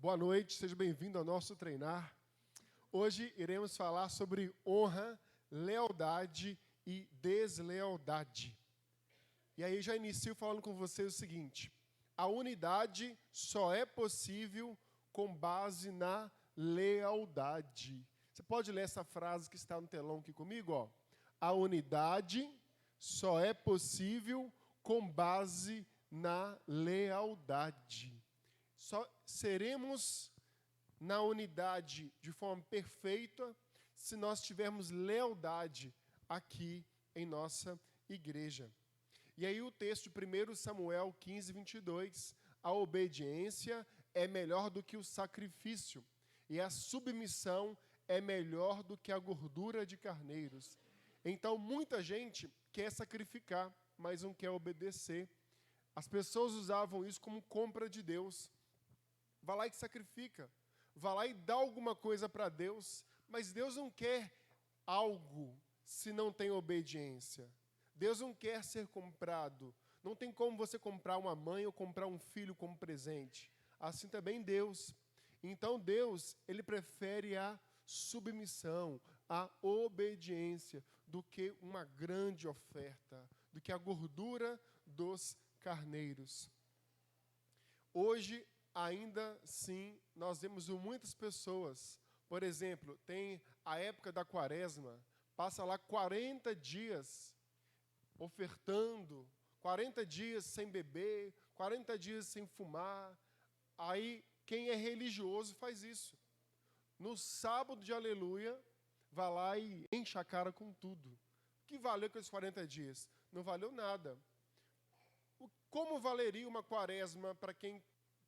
Boa noite, seja bem-vindo ao nosso treinar. Hoje iremos falar sobre honra, lealdade e deslealdade. E aí já inicio falando com vocês o seguinte: a unidade só é possível com base na lealdade. Você pode ler essa frase que está no telão aqui comigo? Ó. A unidade só é possível com base na lealdade. Só seremos na unidade de forma perfeita se nós tivermos lealdade aqui em nossa igreja. E aí o texto de 1 Samuel 15, 22, a obediência é melhor do que o sacrifício, e a submissão é melhor do que a gordura de carneiros. Então, muita gente quer sacrificar, mas não quer obedecer. As pessoas usavam isso como compra de Deus. Vai lá e sacrifica, vai lá e dá alguma coisa para Deus, mas Deus não quer algo se não tem obediência. Deus não quer ser comprado. Não tem como você comprar uma mãe ou comprar um filho como presente. Assim também Deus. Então Deus, Ele prefere a submissão, a obediência, do que uma grande oferta, do que a gordura dos carneiros. Hoje, ainda sim, nós vemos muitas pessoas, por exemplo, tem a época da quaresma, passa lá 40 dias ofertando, 40 dias sem beber, 40 dias sem fumar. Aí, quem é religioso faz isso. No sábado de aleluia, vai lá e enche a cara com tudo. O que valeu aqueles 40 dias? Não valeu nada. Como valeria uma quaresma para quem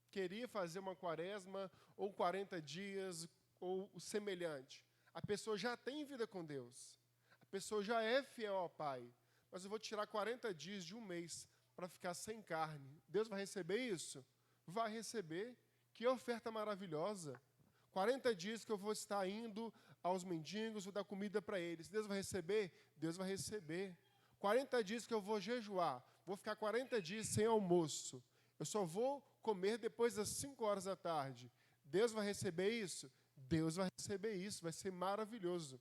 queria fazer uma quaresma, ou 40 dias, ou o semelhante? A pessoa já tem vida com Deus. A pessoa já é fiel ao Pai. Mas eu vou tirar 40 dias de um mês para ficar sem carne. Deus vai receber isso? Vai receber. Que oferta maravilhosa. 40 dias que eu vou estar indo aos mendigos, vou dar comida para eles. Deus vai receber? Deus vai receber. 40 dias que eu vou jejuar. Vou ficar 40 dias sem almoço. Eu só vou comer depois das 5 horas da tarde. Deus vai receber isso? Deus vai receber isso, vai ser maravilhoso.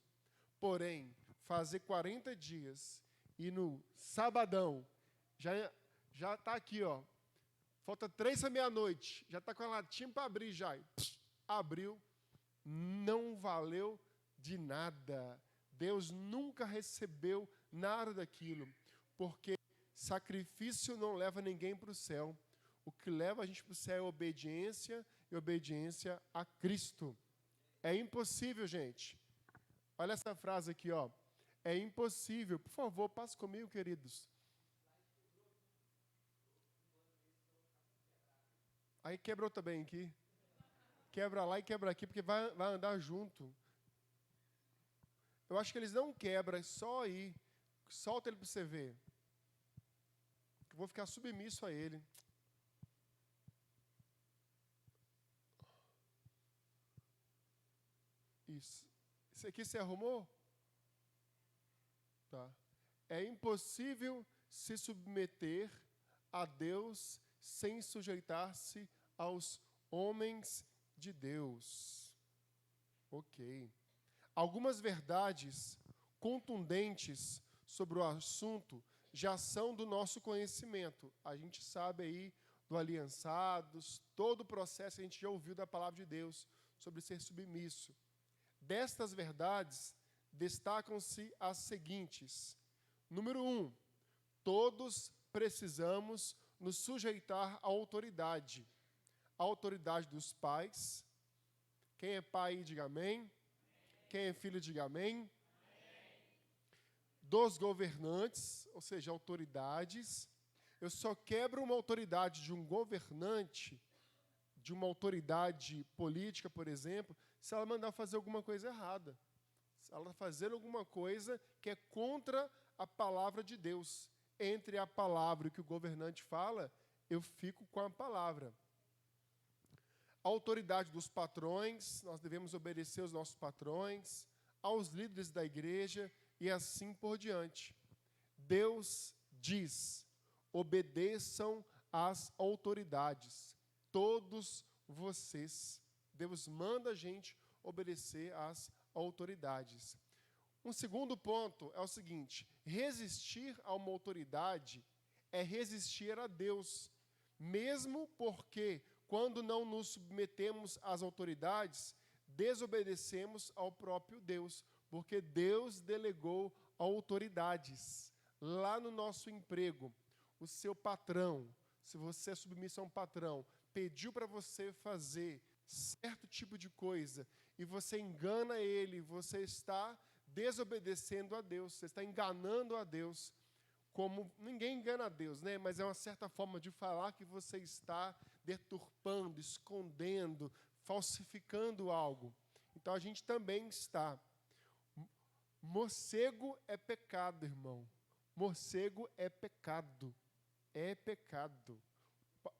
Porém, fazer 40 dias e no sabadão, já está aqui, ó, falta 3 para meia-noite, já está com a latinha para abrir já. Abriu, não valeu de nada. Deus nunca recebeu nada daquilo, porque sacrifício não leva ninguém para o céu. O que leva a gente para o céu é obediência, e obediência a Cristo. É impossível, gente. Olha essa frase aqui, ó. É impossível. Por favor, passe comigo, queridos. Aí quebrou também aqui. Quebra lá e quebra aqui, porque vai andar junto. Eu acho que eles não quebram, é só aí. Solta ele para você ver. Eu vou ficar submisso a ele. Isso. Isso aqui você arrumou? Tá. É impossível se submeter a Deus sem sujeitar-se aos homens de Deus. Ok. Algumas verdades contundentes sobre o assunto já são do nosso conhecimento. A gente sabe aí do aliançados, todo o processo que a gente já ouviu da palavra de Deus sobre ser submisso. Destas verdades, destacam-se as seguintes. Número 1, todos precisamos nos sujeitar à autoridade. A autoridade dos pais. Quem é pai, diga amém. Quem é filho, diga amém. Dos governantes, ou seja, autoridades. Eu só quebro uma autoridade de um governante, de uma autoridade política, por exemplo, se ela mandar fazer alguma coisa errada. Se ela está fazendo alguma coisa que é contra a palavra de Deus. Entre a palavra e o que o governante fala, eu fico com a palavra. A autoridade dos patrões, nós devemos obedecer aos nossos patrões, aos líderes da igreja e assim por diante. Deus diz: obedeçam às autoridades, todos vocês. Deus manda a gente obedecer às autoridades. Um segundo ponto é o seguinte: resistir a uma autoridade é resistir a Deus, mesmo porque, quando não nos submetemos às autoridades, desobedecemos ao próprio Deus, porque Deus delegou autoridades. Lá no nosso emprego, o seu patrão, se você é submisso a um patrão, pediu para você fazer certo tipo de coisa e você engana ele, você está desobedecendo a Deus, você está enganando a Deus. Como ninguém engana a Deus, né? Mas é uma certa forma de falar que você está deturpando, escondendo, falsificando algo. Então a gente também está. Morcego é pecado, irmão. Morcego é pecado. É pecado.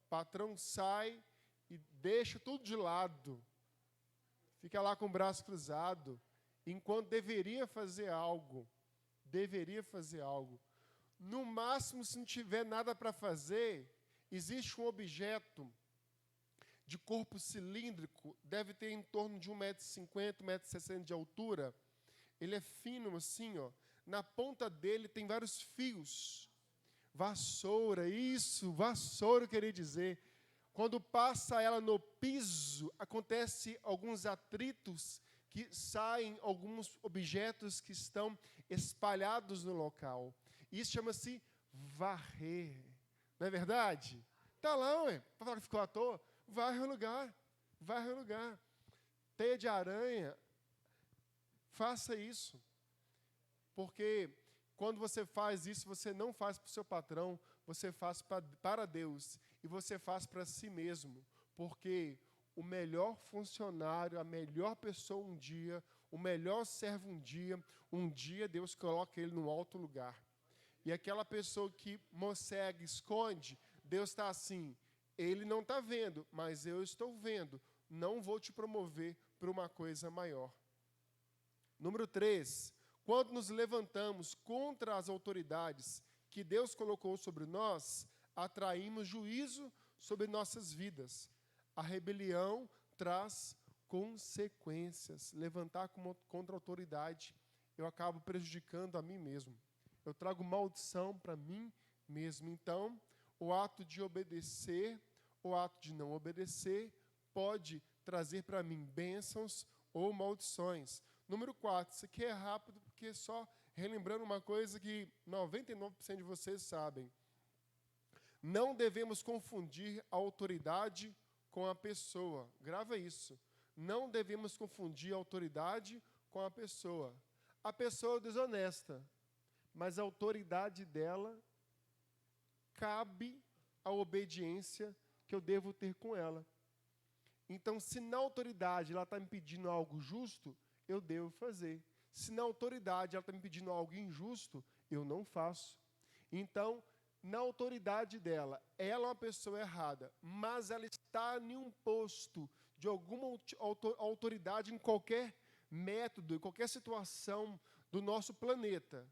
Patrão sai e deixa tudo de lado. Fica lá com o braço cruzado, enquanto deveria fazer algo. Deveria fazer algo. No máximo, se não tiver nada para fazer, existe um objeto de corpo cilíndrico, deve ter em torno de 1,50 m, 1,60 m de altura. Ele é fino assim, ó. Na ponta dele tem vários fios. Vassoura, isso, vassoura eu queria dizer. Quando passa ela no piso, acontece alguns atritos que saem alguns objetos que estão espalhados no local. Isso chama-se varrer. Não é verdade? Está lá, ué. Para falar que ficou à toa, varre o lugar. Varre o lugar. Teia de aranha, faça isso. Porque quando você faz isso, você não faz para o seu patrão, você faz para Deus. E você faz para si mesmo. Porque o melhor funcionário, a melhor pessoa um dia, o melhor servo um dia Deus coloca ele num alto lugar. E aquela pessoa que mossega, esconde, Deus está assim, ele não está vendo, mas eu estou vendo. Não vou te promover para uma coisa maior. Número 3, quando nos levantamos contra as autoridades que Deus colocou sobre nós, atraímos juízo sobre nossas vidas. A rebelião traz consequências. Levantar contra a autoridade, eu acabo prejudicando a mim mesmo. Eu trago maldição para mim mesmo. Então, o ato de obedecer, o ato de não obedecer, pode trazer para mim bênçãos ou maldições. Número 4, isso aqui é rápido, porque só relembrando uma coisa que 99% de vocês sabem. Não devemos confundir a autoridade com a pessoa. Grava isso. Não devemos confundir a autoridade com a pessoa. A pessoa é desonesta, mas a autoridade dela cabe à obediência que eu devo ter com ela. Então, se na autoridade ela está me pedindo algo justo, eu devo fazer. Se na autoridade ela está me pedindo algo injusto, eu não faço. Então, na autoridade dela, ela é uma pessoa errada, mas ela está em um posto de alguma autoridade em qualquer método, em qualquer situação do nosso planeta.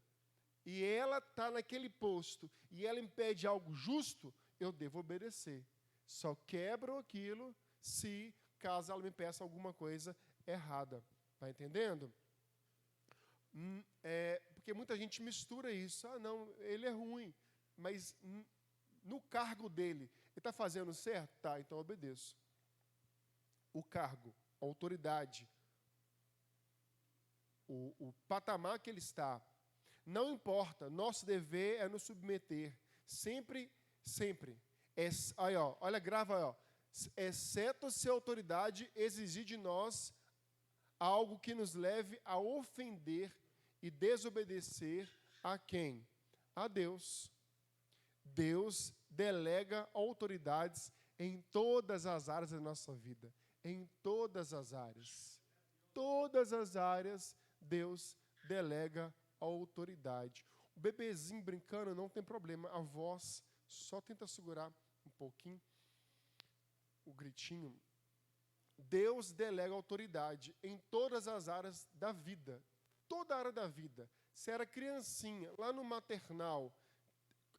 E ela está naquele posto, e ela impede algo justo, eu devo obedecer. Só quebro aquilo se, caso ela me peça alguma coisa errada. Está entendendo? Porque muita gente mistura isso. Ah, não, ele é ruim, mas no cargo dele, ele está fazendo certo? Tá, então obedeço. O cargo, a autoridade, o patamar que ele está, não importa, nosso dever é nos submeter. Sempre, sempre. Aí, ó, olha, grava aí, ó. Exceto se a autoridade exigir de nós algo que nos leve a ofender e desobedecer a quem? A Deus. Deus delega autoridades em todas as áreas da nossa vida. Em todas as áreas. Todas as áreas, Deus delega autoridade. O bebezinho brincando não tem problema. A voz só tenta segurar um pouquinho o gritinho. Deus delega autoridade em todas as áreas da vida. Toda a área da vida. Se era criancinha, lá no maternal,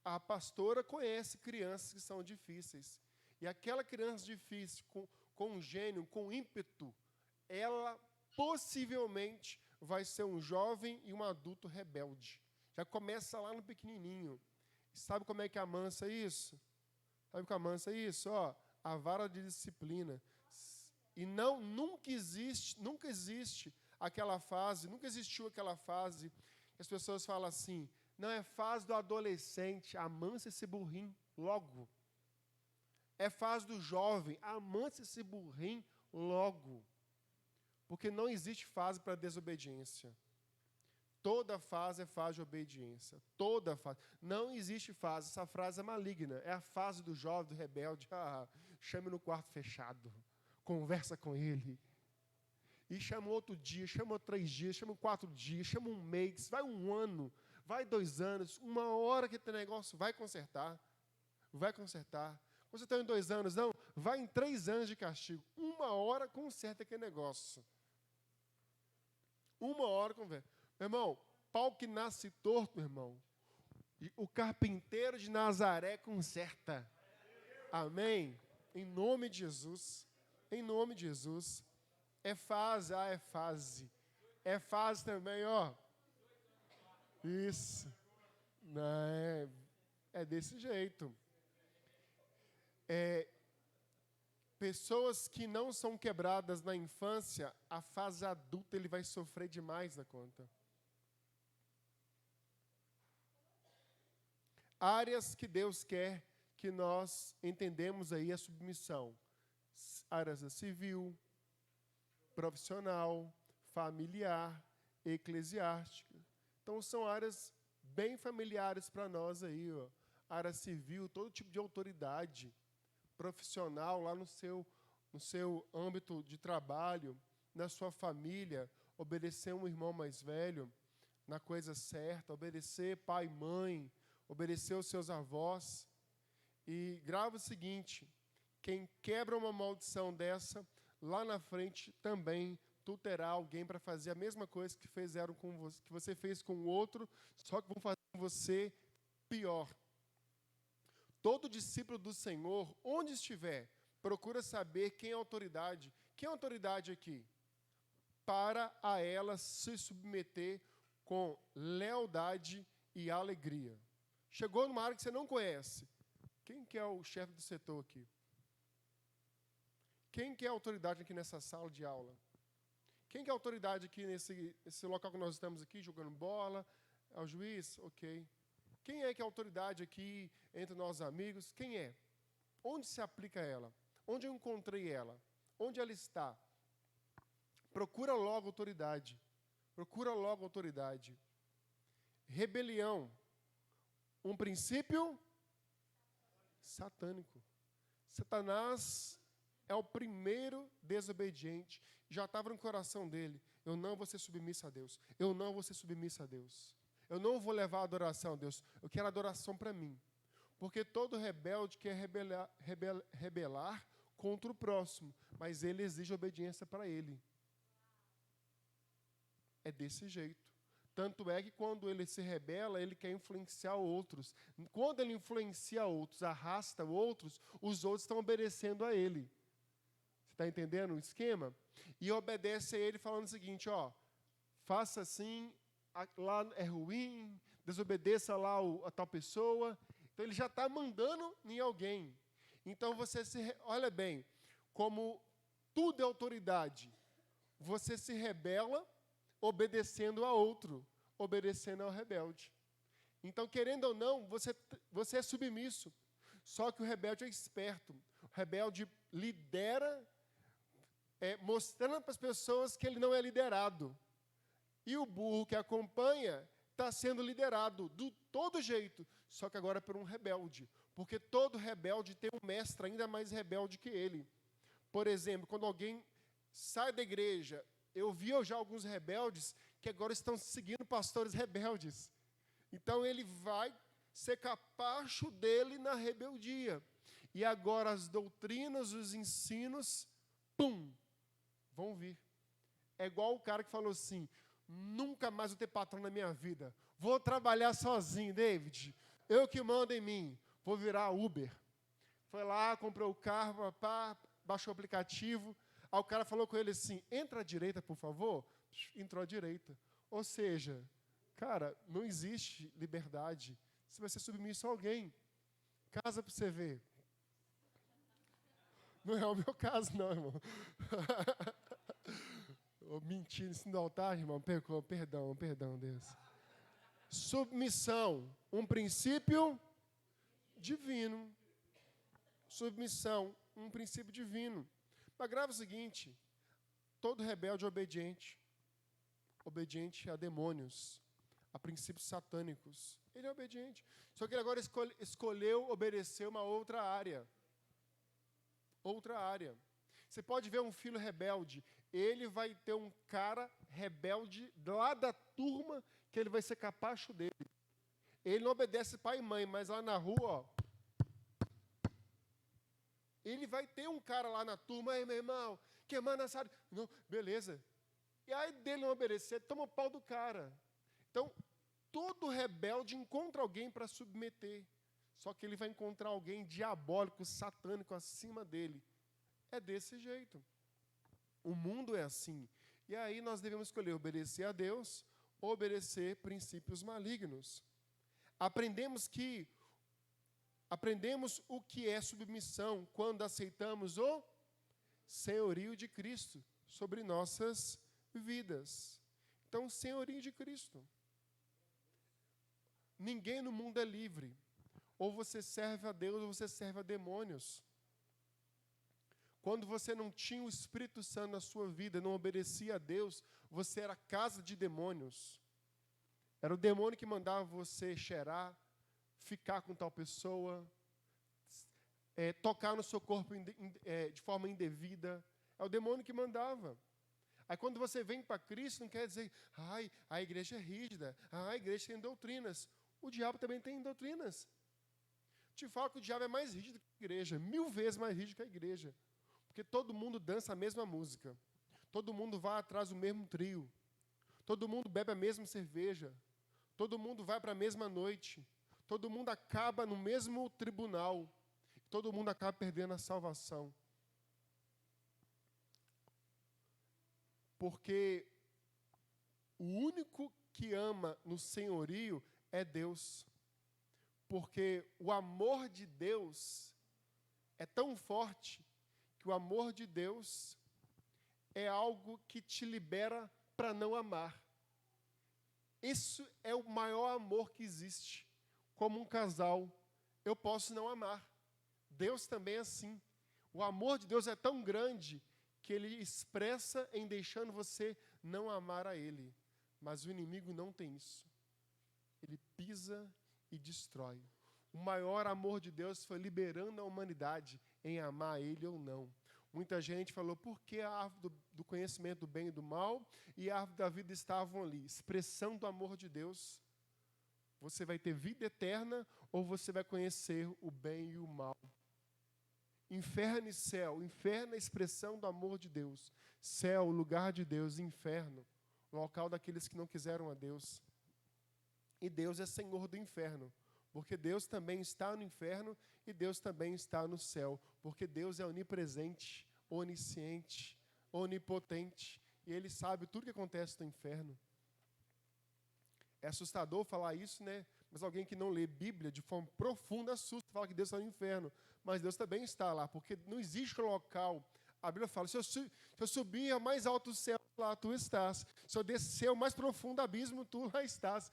a pastora conhece crianças que são difíceis. E aquela criança difícil, com gênio, com ímpeto, ela possivelmente vai ser um jovem e um adulto rebelde. Já começa lá no pequenininho. Sabe como é que amansa isso? Sabe como amansa isso? Ó, a vara de disciplina. E nunca existe aquela fase, nunca existiu aquela fase que as pessoas falam assim, não, é fase do adolescente, amansa esse burrinho logo. É fase do jovem, amansa esse burrinho logo. Porque não existe fase para desobediência. Toda fase é fase de obediência. Toda fase. Não existe fase. Essa frase é maligna. É a fase do jovem, do rebelde. Chame no quarto fechado. Conversa com ele. E chama outro dia, chama 3 dias, chama 4 dias, chama 1 mês, vai 1 ano, vai 2 anos. Uma hora que tem negócio, vai consertar. Vai consertar. Você está em 2 anos, não? Vai em 3 anos de castigo. 1 hora conserta aquele negócio. 1 hora conversa. Meu irmão, pau que nasce torto, meu irmão. E o carpinteiro de Nazaré conserta. Amém? Em nome de Jesus. Em nome de Jesus. É fase, é fase. É fase também, ó. Isso. Não, é desse jeito. Pessoas que não são quebradas na infância, a fase adulta ele vai sofrer demais na conta. Áreas que Deus quer que nós entendemos aí a submissão. Áreas civil, profissional, familiar, eclesiástica. Então, são áreas bem familiares para nós aí, ó. Área civil, todo tipo de autoridade. Profissional, lá no seu âmbito de trabalho, na sua família, obedecer um irmão mais velho na coisa certa, obedecer pai e mãe, obedecer os seus avós. E grava o seguinte, quem quebra uma maldição dessa, lá na frente também tu terá alguém para fazer a mesma coisa que fizeram com você, que você fez com o outro, só que vão fazer com você pior. Todo discípulo do Senhor, onde estiver, procura saber quem é a autoridade. Quem é a autoridade aqui? Para a ela se submeter com lealdade e alegria. Chegou numa área que você não conhece. Quem que é o chefe do setor aqui? Quem que é a autoridade aqui nessa sala de aula? Quem que é a autoridade aqui nesse local que nós estamos aqui, jogando bola? É o juiz? Ok. Quem é que é a autoridade aqui entre nós amigos? Quem é? Onde se aplica ela? Onde eu encontrei ela? Onde ela está? Procura logo autoridade. Procura logo autoridade. Rebelião. Um princípio satânico. Satanás é o primeiro desobediente. Já estava no coração dele. Eu não vou ser submisso a Deus. Eu não vou ser submisso a Deus. Eu não vou levar a adoração a Deus. Eu quero adoração para mim. Porque todo rebelde quer rebelar contra o próximo. Mas ele exige obediência para ele. É desse jeito. Tanto é que quando ele se rebela, ele quer influenciar outros. Quando ele influencia outros, arrasta outros, os outros estão obedecendo a ele. Você está entendendo o esquema? E obedece a ele falando o seguinte, ó, faça assim, lá é ruim, desobedeça lá a tal pessoa. Então, ele já está mandando em alguém. Então, olha bem, como tudo é autoridade, você se rebela obedecendo a outro, obedecendo ao rebelde. Então, querendo ou não, você é submisso. Só que o rebelde é esperto. O rebelde lidera, mostrando para as pessoas que ele não é liderado. E o burro que acompanha está sendo liderado de todo jeito, só que agora por um rebelde. Porque todo rebelde tem um mestre ainda mais rebelde que ele. Por exemplo, quando alguém sai da igreja, eu vi já alguns rebeldes que agora estão seguindo pastores rebeldes. Então ele vai ser capacho dele na rebeldia. E agora as doutrinas, os ensinos, vão vir. É igual o cara que falou assim, nunca mais vou ter patrão na minha vida. Vou trabalhar sozinho, David. Eu que mando em mim. Vou virar Uber. Foi lá, comprou o carro, baixou o aplicativo, aí o cara falou com ele assim, entra à direita, por favor. Entrou à direita. Ou seja, cara, não existe liberdade. Você vai ser submisso a alguém. Casa para você ver. Não é o meu caso, não, irmão. Mentindo em cima do altar, irmão. Perdão, Deus. Submissão, um princípio divino. Submissão, um princípio divino. Mas grava o seguinte, todo rebelde é obediente. Obediente a demônios, a princípios satânicos. Ele é obediente. Só que ele agora escolheu obedecer uma outra área. Outra área. Você pode ver um filho rebelde, ele vai ter um cara rebelde lá da turma que ele vai ser capacho dele. Ele não obedece pai e mãe, mas lá na rua, ó, ele vai ter um cara lá na turma, aí, meu irmão, que manda, sabe? Não, beleza. E aí dele não obedecer, toma o pau do cara. Então, todo rebelde encontra alguém para submeter. Só que ele vai encontrar alguém diabólico, satânico acima dele. É desse jeito. O mundo é assim. E aí nós devemos escolher obedecer a Deus ou obedecer princípios malignos. Aprendemos o que é submissão quando aceitamos o senhorio de Cristo sobre nossas vidas. Então, senhorio de Cristo. Ninguém no mundo é livre. Ou você serve a Deus ou você serve a demônios. Quando você não tinha o Espírito Santo na sua vida, não obedecia a Deus, você era casa de demônios. Era o demônio que mandava você cheirar, ficar com tal pessoa, tocar no seu corpo de forma indevida. É o demônio que mandava. Aí quando você vem para Cristo, não quer dizer, ai, a igreja é rígida, a igreja tem doutrinas. O diabo também tem doutrinas. Te falo que o diabo é mais rígido que a igreja, 1000 vezes mais rígido que a igreja. Porque todo mundo dança a mesma música. Todo mundo vai atrás do mesmo trio. Todo mundo bebe a mesma cerveja. Todo mundo vai para a mesma noite. Todo mundo acaba no mesmo tribunal. Todo mundo acaba perdendo a salvação. Porque o único que ama no senhorio é Deus. Porque o amor de Deus é tão forte que o amor de Deus é algo que te libera para não amar. Isso é o maior amor que existe. Como um casal, eu posso não amar. Deus também é assim. O amor de Deus é tão grande que Ele expressa em deixando você não amar a Ele. Mas o inimigo não tem isso. Ele pisa e destrói. O maior amor de Deus foi liberando a humanidade em amar Ele ou não. Muita gente falou, por que a árvore do conhecimento do bem e do mal e a árvore da vida estavam ali? Expressão do amor de Deus. Você vai ter vida eterna ou você vai conhecer o bem e o mal. Inferno e céu. Inferno é a expressão do amor de Deus. Céu, lugar de Deus. Inferno, local daqueles que não quiseram a Deus. E Deus é Senhor do inferno. Porque Deus também está no inferno e Deus também está no céu. Porque Deus é onipresente, onisciente, onipotente. E Ele sabe tudo o que acontece no inferno. É assustador falar isso, né? Mas alguém que não lê Bíblia de forma profunda assusta, fala que Deus está no inferno. Mas Deus também está lá, porque não existe local. A Bíblia fala, se eu subir ao mais alto céu, lá tu estás. Se eu descer ao mais profundo abismo, tu lá estás.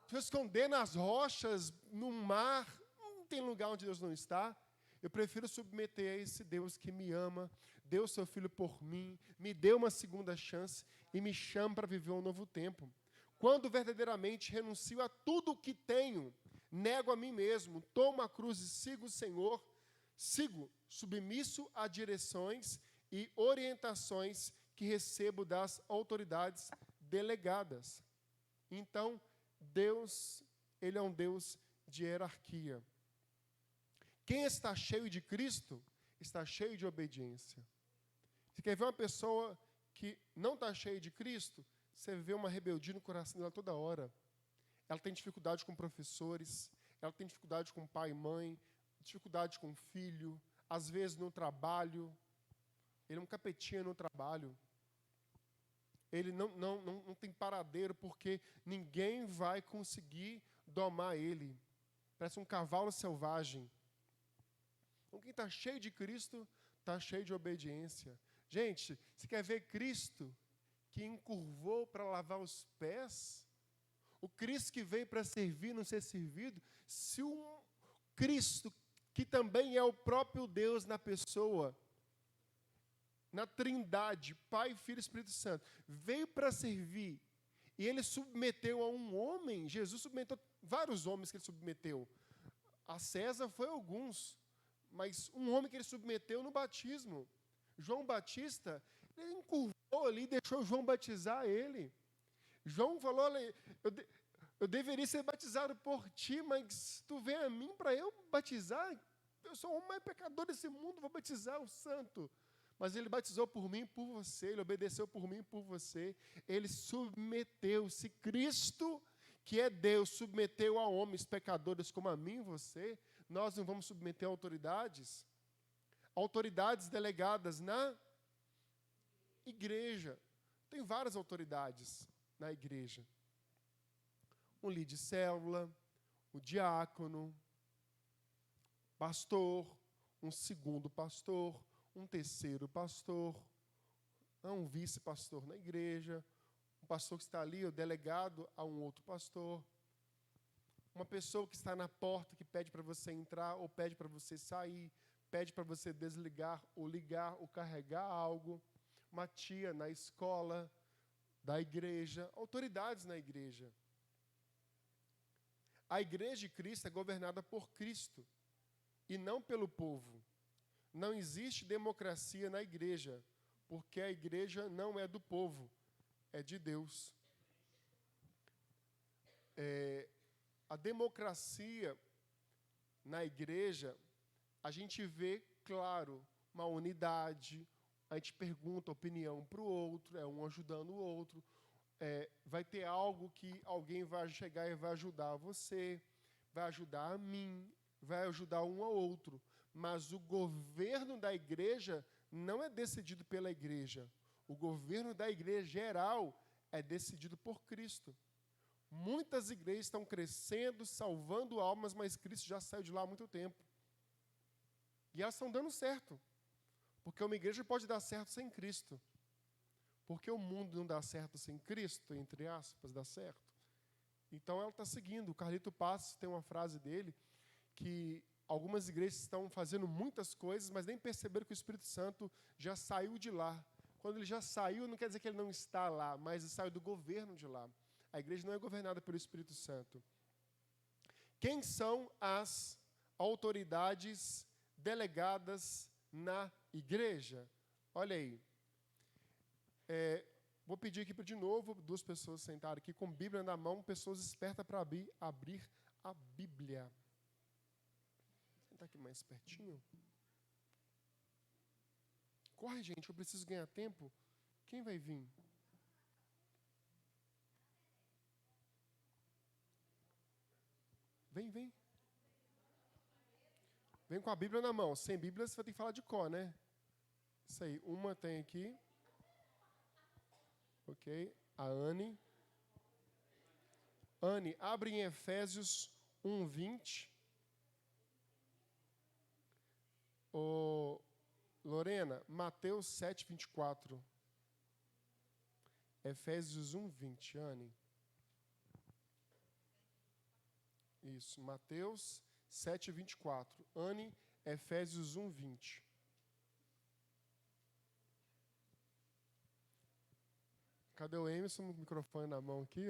Se eu esconder nas rochas, no mar, não tem lugar onde Deus não está. Eu prefiro submeter a esse Deus que me ama, deu seu Filho por mim, me deu uma segunda chance e me chama para viver um novo tempo. Quando verdadeiramente renuncio a tudo o que tenho, nego a mim mesmo, tomo a cruz e sigo o Senhor, sigo submisso a direções e orientações que recebo das autoridades delegadas. Então, Deus, Ele é um Deus de hierarquia. Quem está cheio de Cristo, está cheio de obediência. Você quer ver uma pessoa que não está cheia de Cristo? Você vê uma rebeldia no coração dela toda hora. Ela tem dificuldade com professores, ela tem dificuldade com pai e mãe, dificuldade com filho, às vezes no trabalho. Ele é um capetinha no trabalho. Ele não tem paradeiro, porque ninguém vai conseguir domar ele. Parece um cavalo selvagem. Então, quem está cheio de Cristo, está cheio de obediência. Gente, você quer ver Cristo que encurvou para lavar os pés? O Cristo que veio para servir, não ser servido? Se um Cristo, que também é o próprio Deus na pessoa, na Trindade, Pai, Filho e Espírito Santo, veio para servir, e ele submeteu a um homem, Jesus submeteu vários homens que ele submeteu. A César foi alguns, mas um homem que ele submeteu no batismo. João Batista, ele encurvou ali, deixou João batizar ele. João falou, eu deveria ser batizado por ti, mas tu vem a mim para eu batizar? Eu sou o mais pecador desse mundo, vou batizar o santo. Mas ele batizou por mim e por você, ele obedeceu por mim e por você. Ele submeteu-se. Cristo, que é Deus, submeteu a homens pecadores como a mim e você. Nós não vamos submeter a autoridades? Autoridades delegadas na igreja. Tem várias autoridades na igreja. Um líder de célula, o diácono, pastor, um segundo pastor, um terceiro pastor, um vice-pastor na igreja, um pastor que está ali, o delegado a um outro pastor, uma pessoa que está na porta, que pede para você entrar ou pede para você sair, pede para você desligar ou ligar ou carregar algo, uma tia na escola, da igreja, autoridades na igreja. A igreja de Cristo é governada por Cristo e não pelo povo. Não existe democracia na igreja, porque a igreja não é do povo, é de Deus. A democracia na igreja, a gente vê, claro, uma unidade, a gente pergunta a opinião para o outro, é um ajudando o outro, vai ter algo que alguém vai chegar e vai ajudar você, vai ajudar a mim, vai ajudar um ao outro. Mas o governo da igreja não é decidido pela igreja. O governo da igreja geral é decidido por Cristo. Muitas igrejas estão crescendo, salvando almas, mas Cristo já saiu de lá há muito tempo. E elas estão dando certo. Porque uma igreja pode dar certo sem Cristo. Porque o mundo não dá certo sem Cristo, entre aspas, dá certo. Então ela está seguindo. O Carlito Passos tem uma frase dele que algumas igrejas estão fazendo muitas coisas, mas nem perceberam que o Espírito Santo já saiu de lá. Quando ele já saiu, não quer dizer que ele não está lá, mas ele saiu do governo de lá. A igreja não é governada pelo Espírito Santo. Quem são as autoridades delegadas na igreja? Olha aí. Vou pedir aqui de novo, 2 pessoas sentaram aqui com Bíblia na mão, pessoas espertas para abrir a Bíblia. Está aqui mais pertinho. Corre, gente, eu preciso ganhar tempo. Quem vai vir? Vem. Vem com a Bíblia na mão. Sem Bíblia você vai ter que falar de cor, né? Isso aí. Uma tem aqui. Ok. A Anne. Anne, abre em Efésios 1:20. Lorena, Mateus 7:24. Efésios 1:20, Anne. Isso, Mateus 7:24. Anne, Efésios 1:20. Cadê o Emerson? O microfone na mão aqui.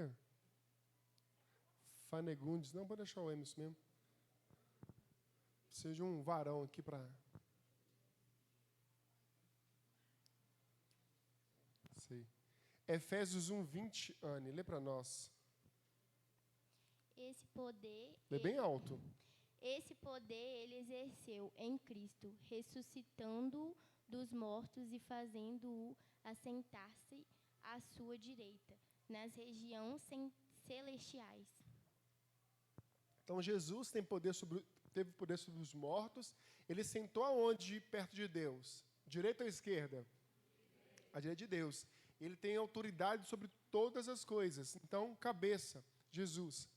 Fanegundes. Não, pode deixar o Emerson mesmo. Precisa de um varão aqui para... Sei. Efésios 1:20, Anne, lê para nós. Esse poder... Lê bem alto. Esse poder ele exerceu em Cristo, ressuscitando-o dos mortos e fazendo-o assentar-se à sua direita, nas regiões celestiais. Então, Jesus teve poder sobre os mortos. Ele sentou aonde? Perto de Deus? Direita ou esquerda? A direita de Deus. Ele tem autoridade sobre todas as coisas. Então, cabeça, Jesus.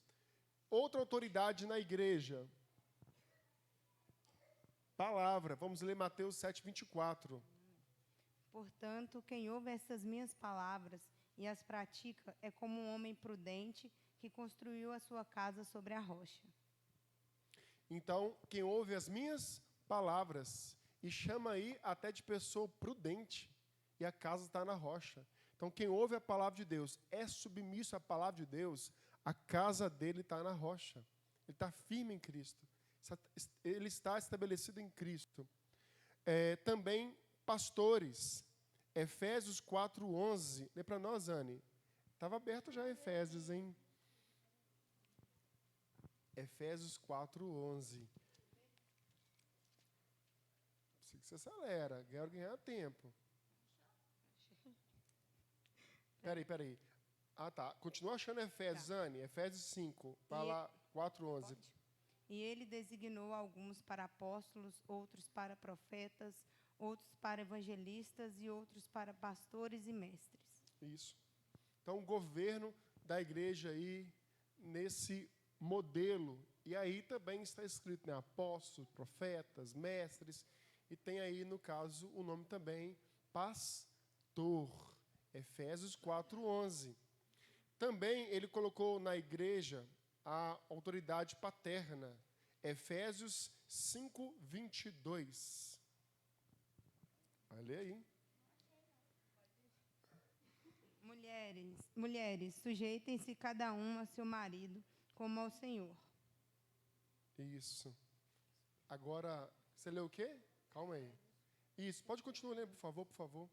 Outra autoridade na igreja. Palavra. Vamos ler Mateus 7:24. Portanto, quem ouve essas minhas palavras e as pratica é como um homem prudente que construiu a sua casa sobre a rocha. Então, quem ouve as minhas palavras, e chama aí até de pessoa prudente, e a casa está na rocha. Então, quem ouve a palavra de Deus, é submisso à palavra de Deus, a casa dele está na rocha. Ele está firme em Cristo. Ele está estabelecido em Cristo. Também pastores. Efésios 4:11. Lê para nós, Anne. Estava aberto já Efésios, hein? Efésios 4:11. Precisa que você acelera. Quero ganhar tempo. Peraí. Ah, tá. Continua achando Efésios, Anne. Efésios 5. Vai lá, 4:11. E ele designou alguns para apóstolos, outros para profetas, outros para evangelistas e outros para pastores e mestres. Isso. Então, o governo da igreja aí, nesse modelo, e aí também está escrito, né, apóstolos, profetas, mestres, e tem aí, no caso, o nome também, pastor. Efésios 4:11. Também ele colocou na igreja a autoridade paterna. Efésios 5:22. Vai ler aí. Mulheres, sujeitem-se cada um a seu marido, como ao Senhor. Isso. Agora, você leu o quê? Calma aí. Isso, pode continuar lendo, por favor.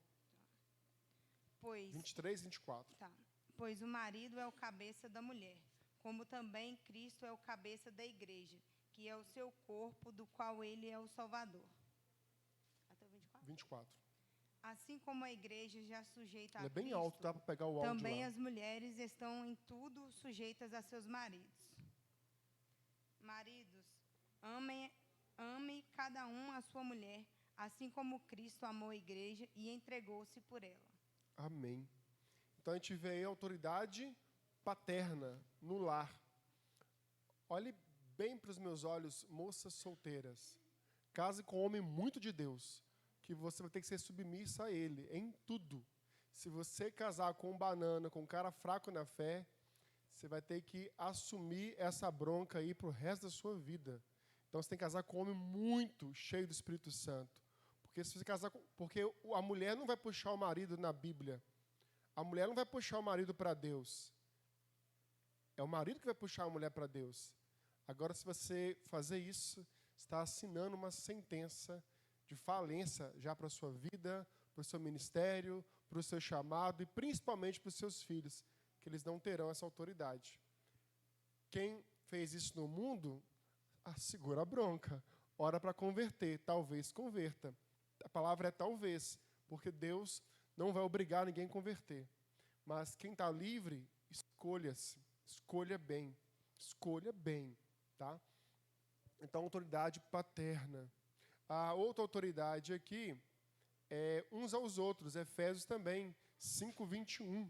Pois, 23, 24. tá. Pois o marido é o cabeça da mulher, como também Cristo é o cabeça da igreja, que é o seu corpo, do qual ele é o Salvador. Até o 24? 24. Assim como a igreja já sujeita a Ele é bem Cristo, alto, dá para pegar o áudio também lá. as mulheres estão em tudo sujeitas a seus maridos. Maridos, ame cada um a sua mulher, assim como Cristo amou a igreja e entregou-se por ela. Amém. Então a gente vê aí a autoridade paterna no lar. Olhe bem para os meus olhos, moças solteiras. Case com um homem muito de Deus, que você vai ter que ser submissa a ele, em tudo. Se você casar com um banana, com um cara fraco na fé, você vai ter que assumir essa bronca aí para o resto da sua vida. Então você tem que casar com um homem muito cheio do Espírito Santo. Porque a mulher não vai puxar o marido na Bíblia. A mulher não vai puxar o marido para Deus. É o marido que vai puxar a mulher para Deus. Agora, se você fazer isso, está assinando uma sentença de falência já para a sua vida, para o seu ministério, para o seu chamado e principalmente para os seus filhos, que eles não terão essa autoridade. Quem fez isso no mundo, segura a bronca. Ora para converter, talvez converta. A palavra é talvez, porque Deus não vai obrigar ninguém a converter. Mas quem está livre, escolha-se. Escolha bem, tá? Então, autoridade paterna. A outra autoridade aqui é uns aos outros. Efésios também, 5:21.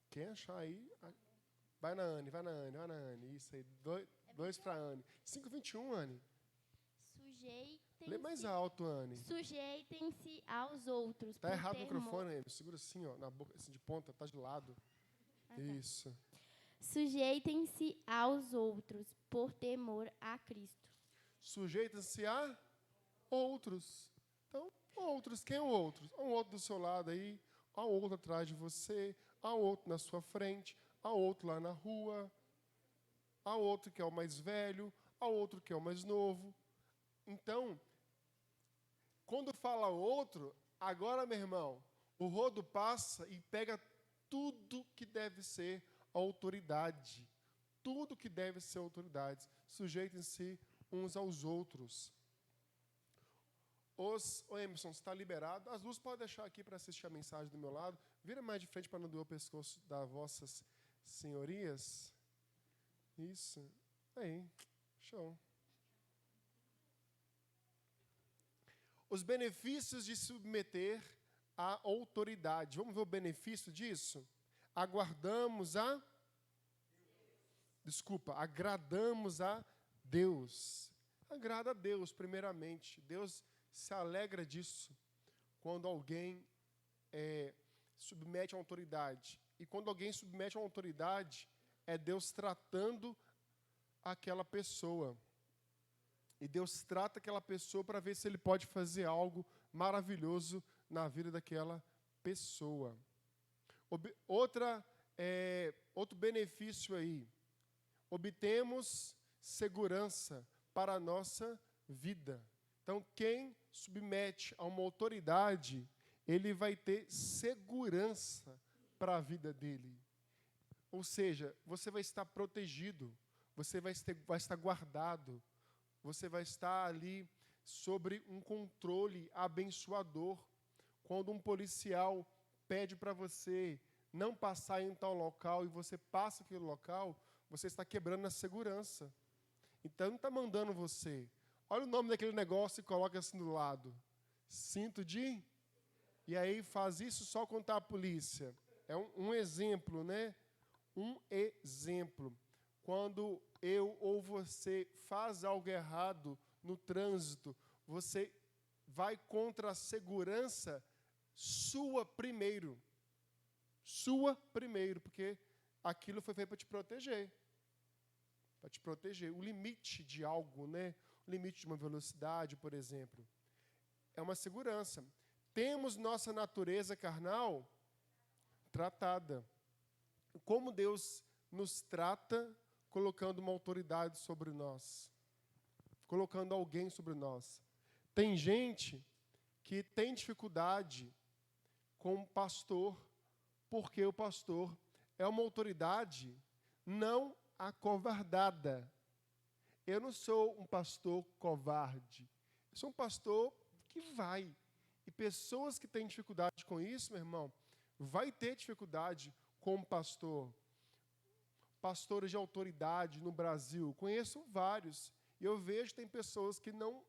Quem achar aí, vai na Anne. Isso aí, dois para a Anne. 5:21, Anne. Lê mais alto, Anne. Sujeitem-se aos outros. Está errado o microfone, Anne. Segura assim, ó, na boca, assim, de ponta, está de lado. Ah, tá. Isso. Sujeitem-se aos outros por temor a Cristo. Sujeitem-se a outros. Então, outros. Quem é o outro? Há um outro do seu lado aí, há outro atrás de você, há outro na sua frente, há outro lá na rua, há outro que é o mais velho, há outro que é o mais novo. Então, quando fala outro, agora, meu irmão, o rodo passa e pega tudo que deve ser autoridade. Tudo que deve ser autoridade. Sujeitem-se uns aos outros. Ô Emerson, você está liberado? As luzes podem deixar aqui para assistir a mensagem do meu lado. Vira mais de frente para não doer o pescoço das vossas senhorias. Isso. Aí. Show. Os benefícios de submeter à autoridade. Vamos ver o benefício disso? Agradamos a Deus. Agrada a Deus, primeiramente. Deus se alegra disso quando alguém submete a autoridade. E quando alguém submete a autoridade, é Deus tratando aquela pessoa. E Deus trata aquela pessoa para ver se Ele pode fazer algo maravilhoso na vida daquela pessoa. Outro benefício aí. Obtemos segurança para a nossa vida. Então, quem submete a uma autoridade, ele vai ter segurança para a vida dele. Ou seja, você vai estar protegido, você vai estar guardado, você vai estar ali sobre um controle abençoador. Quando um policial pede para você não passar em tal local e você passa aquele local, você está quebrando a segurança. Então, não está mandando você. Olha o nome daquele negócio e coloca assim do lado. Cinto de... E aí faz isso só contra a polícia. É um exemplo, né? Um exemplo. Quando eu ou você faz algo errado no trânsito, você vai contra a segurança sua primeiro. Sua primeiro, porque aquilo foi feito para te proteger. Para te proteger. O limite de algo, né? O limite de uma velocidade, por exemplo. É uma segurança. Temos nossa natureza carnal tratada. Como Deus nos trata colocando uma autoridade sobre nós. Colocando alguém sobre nós. Tem gente que tem dificuldade com o pastor, porque o pastor é uma autoridade não acovardada. Eu não sou um pastor covarde. Eu sou um pastor que vai. E pessoas que têm dificuldade com isso, meu irmão, vai ter dificuldade como pastor. Pastores de autoridade no Brasil, conheço vários. E eu vejo que tem pessoas que não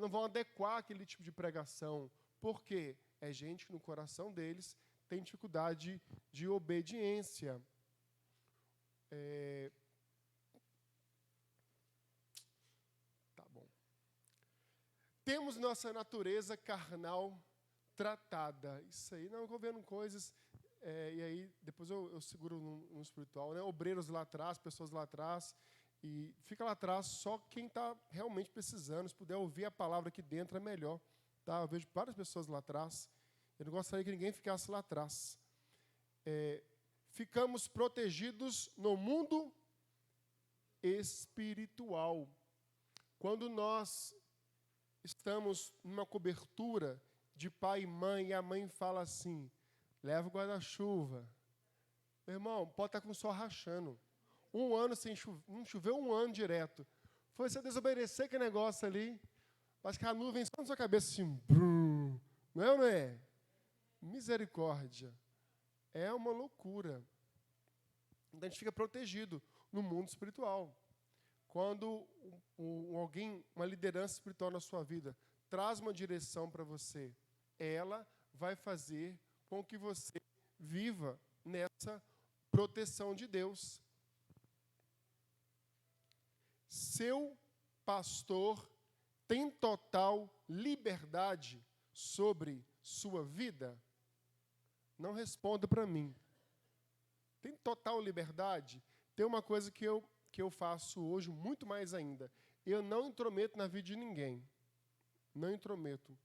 vão adequar aquele tipo de pregação. Por quê? É gente que no coração deles tem dificuldade de obediência. Tá bom. Temos nossa natureza carnal tratada. Isso aí, não, eu vou vendo coisas, e aí depois eu seguro no espiritual, né? Obreiros lá atrás, pessoas lá atrás, e fica lá atrás só quem está realmente precisando. Se puder ouvir a palavra aqui dentro, é melhor. Tá? Eu vejo várias pessoas lá atrás. Eu não gostaria que ninguém ficasse lá atrás. Ficamos protegidos no mundo espiritual. Quando nós estamos numa cobertura de pai e mãe, e a mãe fala assim, leva o guarda-chuva. Meu irmão, pode estar com o sol rachando. Um ano sem chover, não choveu um ano direto. Foi você desobedecer aquele negócio ali, acho que a nuvem só na sua cabeça assim, brum, não é ou não é? Misericórdia. É uma loucura. Então a gente fica protegido no mundo espiritual. Quando alguém, uma liderança espiritual na sua vida, traz uma direção para você, ela vai fazer com que você viva nessa proteção de Deus. Seu pastor tem total liberdade sobre sua vida? Não responda para mim. Tem total liberdade? Tem uma coisa que eu faço hoje, muito mais ainda. Eu não intrometo na vida de ninguém. Não intrometo.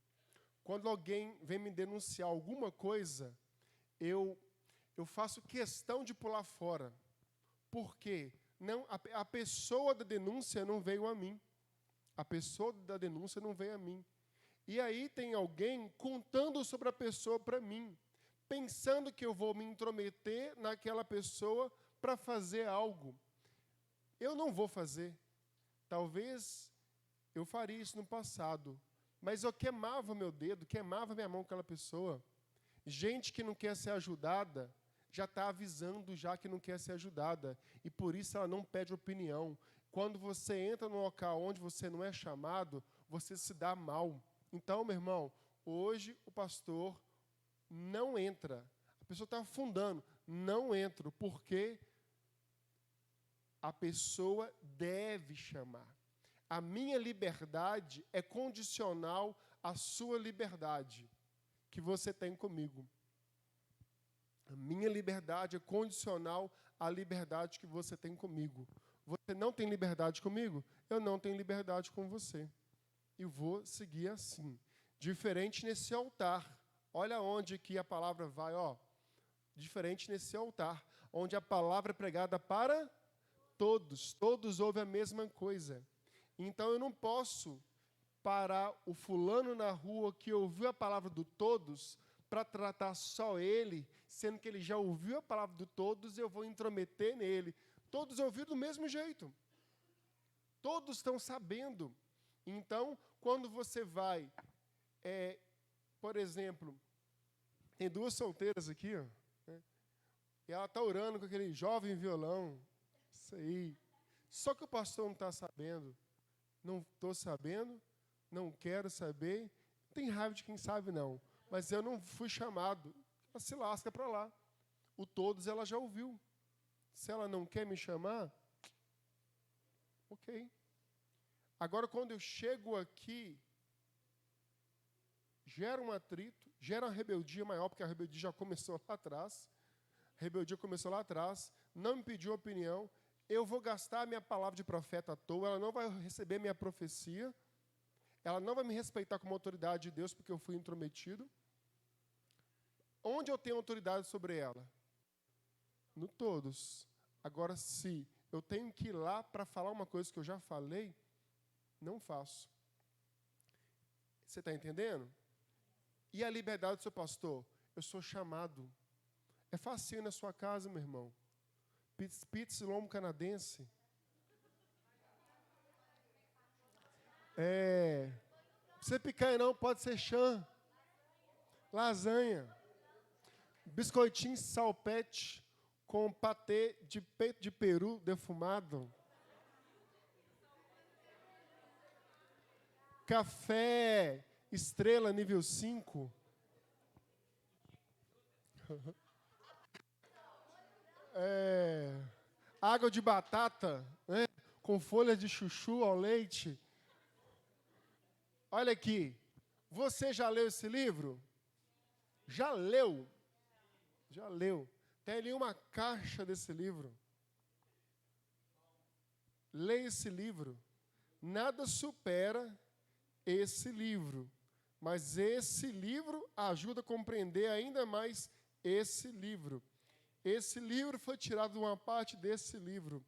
Quando alguém vem me denunciar alguma coisa, eu faço questão de pular fora. Por quê? Não, a pessoa da denúncia não veio a mim. A pessoa da denúncia não veio a mim. E aí tem alguém contando sobre a pessoa para mim, pensando que eu vou me intrometer naquela pessoa para fazer algo. Eu não vou fazer. Talvez eu faria isso no passado, mas eu queimava meu dedo, queimava minha mão com aquela pessoa. Gente que não quer ser ajudada, já está avisando já que não quer ser ajudada. E por isso ela não pede opinião. Quando você entra num local onde você não é chamado, você se dá mal. Então, meu irmão, hoje o pastor não entra. A pessoa está afundando. Não entro, porque a pessoa deve chamar. A minha liberdade é condicional à sua liberdade que você tem comigo. A minha liberdade é condicional à liberdade que você tem comigo. Você não tem liberdade comigo? Eu não tenho liberdade com você. E vou seguir assim. Diferente nesse altar. Olha onde que a palavra vai, ó. Diferente nesse altar, onde a palavra é pregada para todos. Todos ouvem a mesma coisa. Então eu não posso parar o fulano na rua que ouviu a palavra do todos para tratar só ele, sendo que ele já ouviu a palavra do todos, eu vou intrometer nele. Todos ouviram do mesmo jeito. Todos estão sabendo. Então, quando você vai, por exemplo, tem duas solteiras aqui, ó, né, e ela está orando com aquele jovem violão. Isso aí. Só que o pastor não está sabendo. Não estou sabendo, não quero saber. Não tem raiva de quem sabe, não. Mas eu não fui chamado. Ela se lasca para lá. O todos ela já ouviu. Se ela não quer me chamar, ok. Agora, quando eu chego aqui, gera um atrito, gera uma rebeldia maior, porque a rebeldia já começou lá atrás. A rebeldia começou lá atrás, não me pediu opinião. Eu vou gastar a minha palavra de profeta à toa, ela não vai receber minha profecia, ela não vai me respeitar como autoridade de Deus, porque eu fui intrometido. Onde eu tenho autoridade sobre ela? No todos. Agora, se eu tenho que ir lá para falar uma coisa que eu já falei, não faço. Você está entendendo? E a liberdade do seu pastor? Eu sou chamado. É facinho na sua casa, meu irmão. Pizza e lombo canadense. Você picanha não, pode ser chã. Lasanha. Biscoitinho salpete com patê de peito de peru defumado. Café estrela nível 5. Água de batata, né, com folhas de chuchu ao leite. Olha aqui, você já leu esse livro? Já leu? Já leu. Tem ali uma caixa desse livro. Leia esse livro. Nada supera esse livro. Mas esse livro ajuda a compreender ainda mais esse livro. Esse livro foi tirado de uma parte desse livro,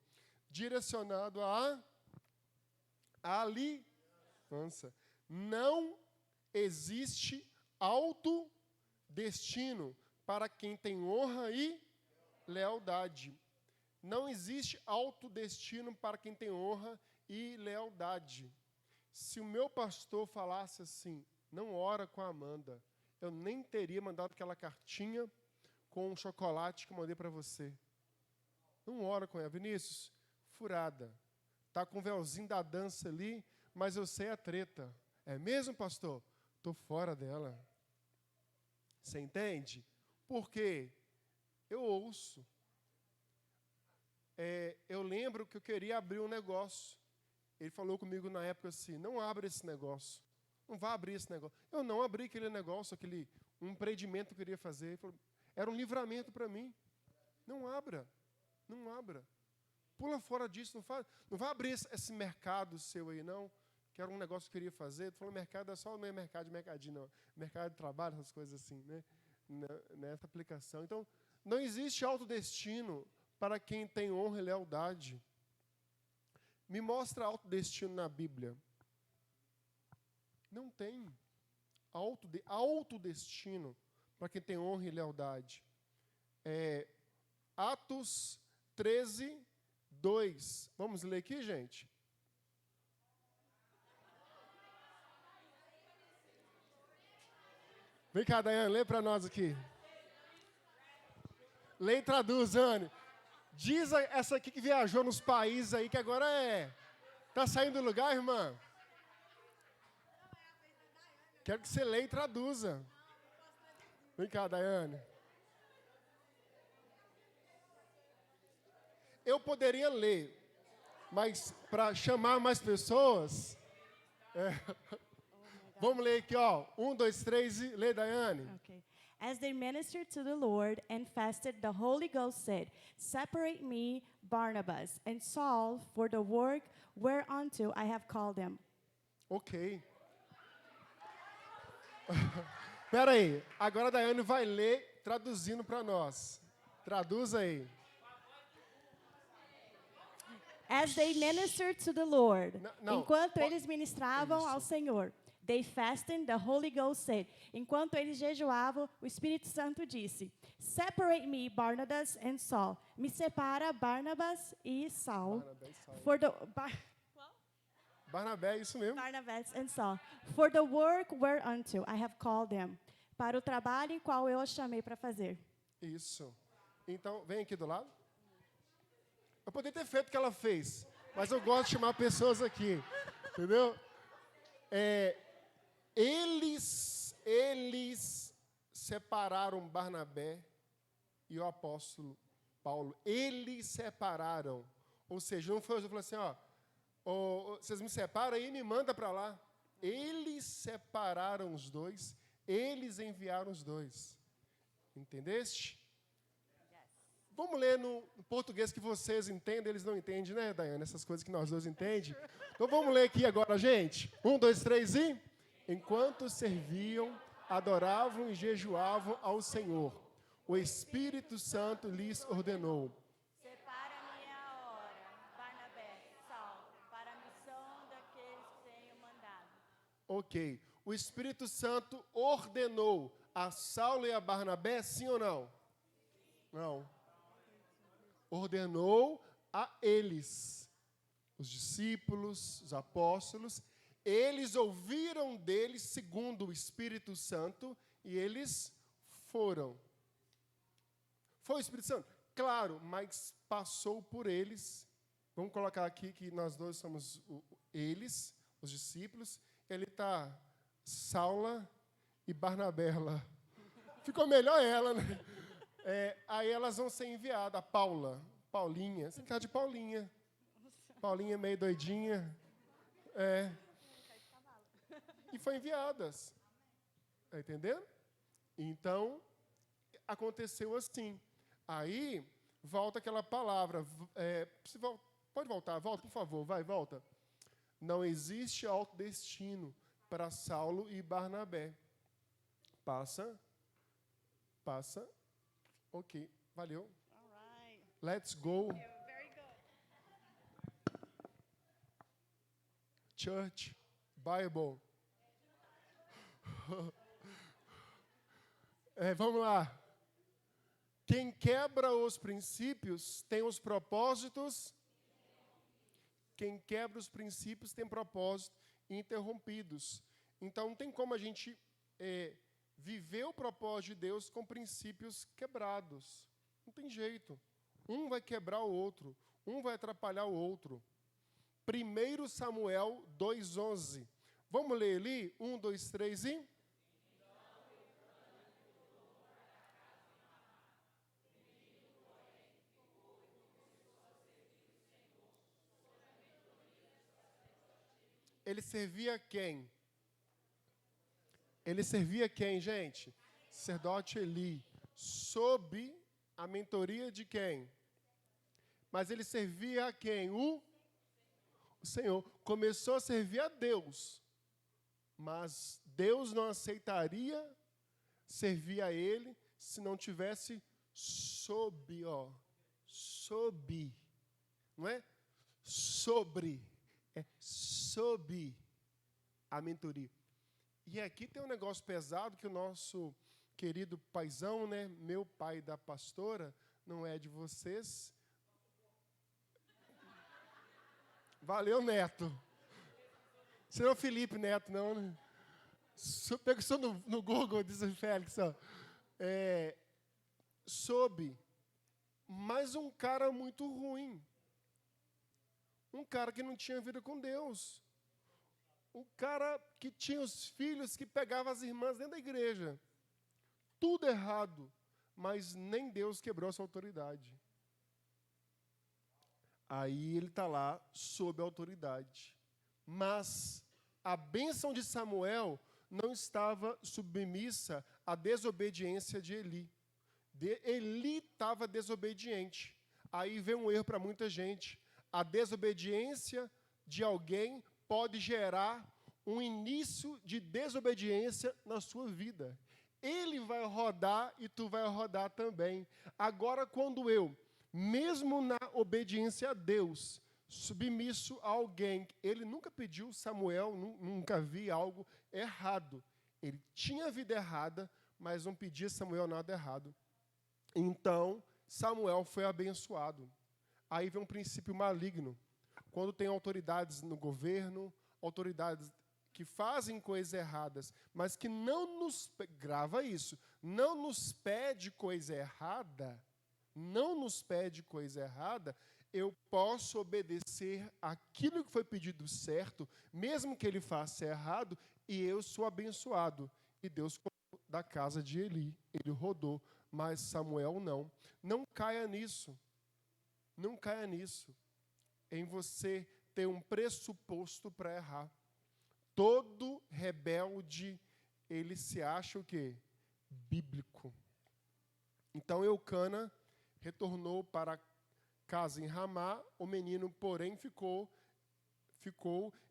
direcionado à aliança. Não existe autodestino para quem tem honra e lealdade. Não existe autodestino para quem tem honra e lealdade. Se o meu pastor falasse assim, não ora com a Amanda, eu nem teria mandado aquela cartinha com um chocolate que eu mandei para você. Não ora com ela. Vinícius, furada. Está com o véuzinho da dança ali, mas eu sei a treta. É mesmo, pastor? Estou fora dela. Você entende? Por quê? Eu ouço. Eu lembro que eu queria abrir um negócio. Ele falou comigo na época assim, não abra esse negócio. Não vá abrir esse negócio. Eu não abri aquele negócio, um empreendimento que eu queria fazer. Ele falou, era um livramento para mim. Não abra. Não abra. Pula fora disso. Não vá abrir esse mercado seu aí, não. Que era um negócio que eu queria fazer. Ele falou, mercado não é mercado de mercadinho, não. Mercado de trabalho, essas coisas assim, né? Nessa aplicação. Então, não existe autodestino para quem tem honra e lealdade. Me mostra autodestino na Bíblia. Não tem. Autodestino para quem tem honra e lealdade. Atos 13, 2. Vamos ler aqui, gente? Vem cá, Daiane, lê para nós aqui. Lê e traduz, Anne. Diz essa aqui que viajou nos países aí, que agora tá saindo do lugar, irmã? Quero que você leia e traduza. Vem cá, Daiane. Eu poderia ler, mas para chamar mais pessoas, vamos ler aqui, ó. 1, 2, 3 e lê, Daiane. Okay. As they ministered to the Lord and fasted, the Holy Ghost said, "Separate me, Barnabas, and Saul for the work whereunto I have called them." Ok. Espera aí. Agora a Daiane vai ler traduzindo para nós. Traduz aí. As they ministered to the Lord, Não. enquanto eles ministravam Isso. ao Senhor, they fasted, the Holy Ghost said, enquanto eles jejuavam, o Espírito Santo disse, "Separate me, Barnabas and Saul." Me separa Barnabas e Saul. Barnabé e Saulo. For the Barnabé, isso mesmo. Barnabas and Saul, for the work whereunto I have called them, para o trabalho em qual eu os chamei para fazer. Isso. Então, vem aqui do lado. Eu poderia ter feito o que ela fez, mas eu gosto de chamar pessoas aqui. Entendeu? Eles separaram Barnabé e o apóstolo Paulo. Eles separaram. Ou seja, não foi eu falei assim, vocês me separam aí e me mandam para lá. Eles separaram os dois, eles enviaram os dois. Entendeste? Vamos ler no português que vocês entendem, eles não entendem, né, Daiane? Essas coisas que nós dois entendemos. Então vamos ler aqui agora, gente. 1, 2, 3 e... Enquanto serviam, adoravam e jejuavam ao Senhor, o Espírito Santo lhes ordenou. Separa-me a hora, Barnabé, Saulo, para a missão daqueles que tenho mandado. Ok. O Espírito Santo ordenou a Saulo e a Barnabé, sim ou não? Não. Ordenou a eles, os discípulos, os apóstolos. Eles ouviram deles segundo o Espírito Santo e eles foram. Foi o Espírito Santo? Claro, mas passou por eles. Vamos colocar aqui que nós dois somos eles, os discípulos. Ele está Saula e Barnabé lá. Ficou melhor ela, né? Aí elas vão ser enviadas. A Paulinha. Você quer de Paulinha. Paulinha meio doidinha. E foi enviadas. Está entendendo? Então, aconteceu assim. Aí, volta aquela palavra. Pode voltar, volta, por favor. Vai, volta. Não existe autodestino para Saulo e Barnabé. Passa. Ok, valeu. All right. Let's go. Very good. Church, Bible. Vamos lá. Quem quebra os princípios tem os propósitos. Quem quebra os princípios tem propósitos interrompidos. Então, não tem como a gente viver o propósito de Deus com princípios quebrados. Não tem jeito. Um vai quebrar o outro. Um vai atrapalhar o outro. 1 Samuel 2:11. Vamos ler ali? 1, 2, 3 e... Ele servia quem? Ele servia quem, gente? Sacerdote Eli. Sob a mentoria de quem? Mas ele servia a quem? O Senhor. Começou a servir a Deus. Mas Deus não aceitaria servir a ele se não tivesse sob. Não é? Sobre. É sob a mentoria. E aqui tem um negócio pesado que o nosso querido paizão, né, meu pai da pastora, não é de vocês. Valeu, Neto. Você não é o Felipe Neto, não, né? Pega isso no Google, diz o Félix. Sob. mas um cara muito ruim. Um cara que não tinha vida com Deus. Um cara que tinha os filhos que pegavam as irmãs dentro da igreja. Tudo errado, mas nem Deus quebrou essa autoridade. Aí ele está lá sob a autoridade. Mas a bênção de Samuel não estava submissa à desobediência de Eli. Eli estava desobediente. Aí vem um erro para muita gente. A desobediência de alguém pode gerar um início de desobediência na sua vida. Ele vai rodar e tu vai rodar também. Agora, quando eu, mesmo na obediência a Deus, submisso a alguém, ele nunca pediu, Samuel nunca vi algo errado. Ele tinha a vida errada, mas não pedia a Samuel nada errado. Então, Samuel foi abençoado. Aí vem um princípio maligno. Quando tem autoridades no governo, autoridades que fazem coisas erradas, mas que não nos, grava isso, não nos pede coisa errada, eu posso obedecer aquilo que foi pedido certo, mesmo que ele faça errado, e eu sou abençoado. E Deus da casa de Eli, ele rodou, mas Samuel não. Não caia nisso. Não caia nisso. Em você ter um pressuposto para errar. Todo rebelde, ele se acha o quê? Bíblico. Então, Eucana retornou para casa em Ramá, o menino, porém, ficou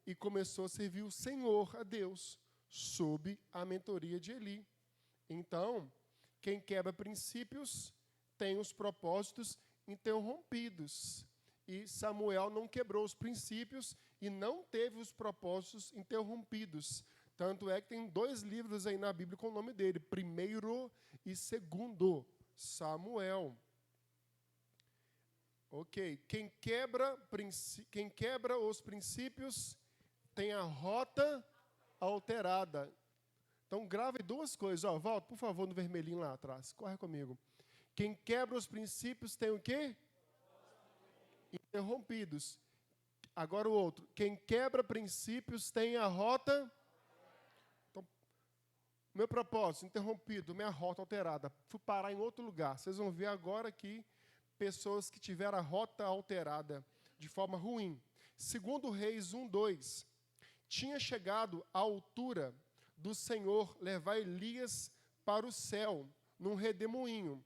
e começou a servir o Senhor, a Deus, sob a mentoria de Eli. Então, quem quebra princípios tem os propósitos interrompidos. E Samuel não quebrou os princípios e não teve os propósitos interrompidos. Tanto é que tem 2 livros aí na Bíblia com o nome dele, 1º e 2º Samuel. Ok, quem quebra os princípios tem a rota alterada. Então, grave 2 coisas. Ó, volta, por favor, no vermelhinho lá atrás. Corre comigo. Quem quebra os princípios tem o quê? Interrompidos. Agora o outro. Quem quebra princípios tem a rota. Então, meu propósito, interrompido, minha rota alterada. Fui parar em outro lugar. Vocês vão ver agora aqui pessoas que tiveram a rota alterada de forma ruim. Segundo Reis 1:2, tinha chegado a altura do Senhor levar Elias para o céu, num redemoinho,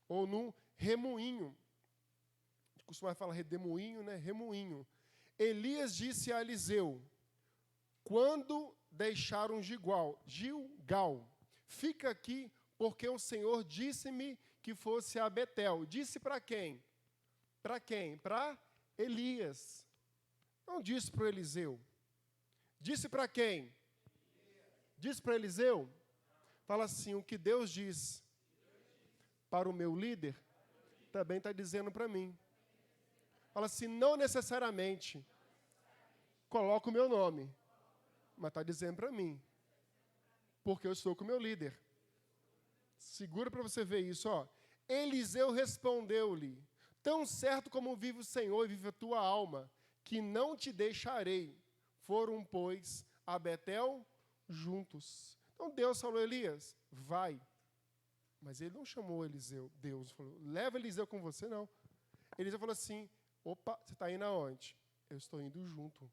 ou num remoinho. Costuma falar redemoinho, né? Remoinho. Elias disse a Eliseu, quando deixaram Gilgal, fica aqui, porque o Senhor disse-me que fosse a Betel. Disse para quem? Para quem? Para Elias. Não disse para o Eliseu. Disse para quem? Disse para Eliseu? Fala assim, o que Deus diz para o meu líder, também está dizendo para mim. Fala assim, não necessariamente coloca o meu nome, mas está dizendo para mim, porque eu estou com o meu líder. Segura para você ver isso, ó. Eliseu respondeu-lhe, tão certo como vive o Senhor e vive a tua alma, que não te deixarei. Foram, pois, a Betel juntos. Então Deus falou, Elias, vai. Mas ele não chamou Eliseu, Deus falou, leva Eliseu com você, não. Eliseu falou assim, opa, você está indo aonde? Eu estou indo junto.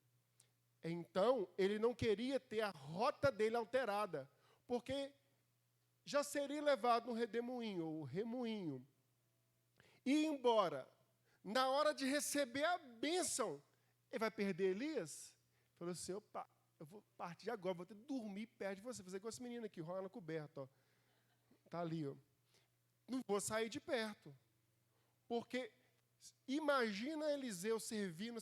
Então, ele não queria ter a rota dele alterada, porque já seria levado no redemoinho, ou remoinho. E embora, na hora de receber a bênção, ele vai perder Elias? Falou assim, opa, eu vou partir de agora, vou ter que dormir perto de você, fazer com esse menino aqui, rola na coberta, ó. Está ali, ó. Não vou sair de perto. Porque imagina Eliseu servindo,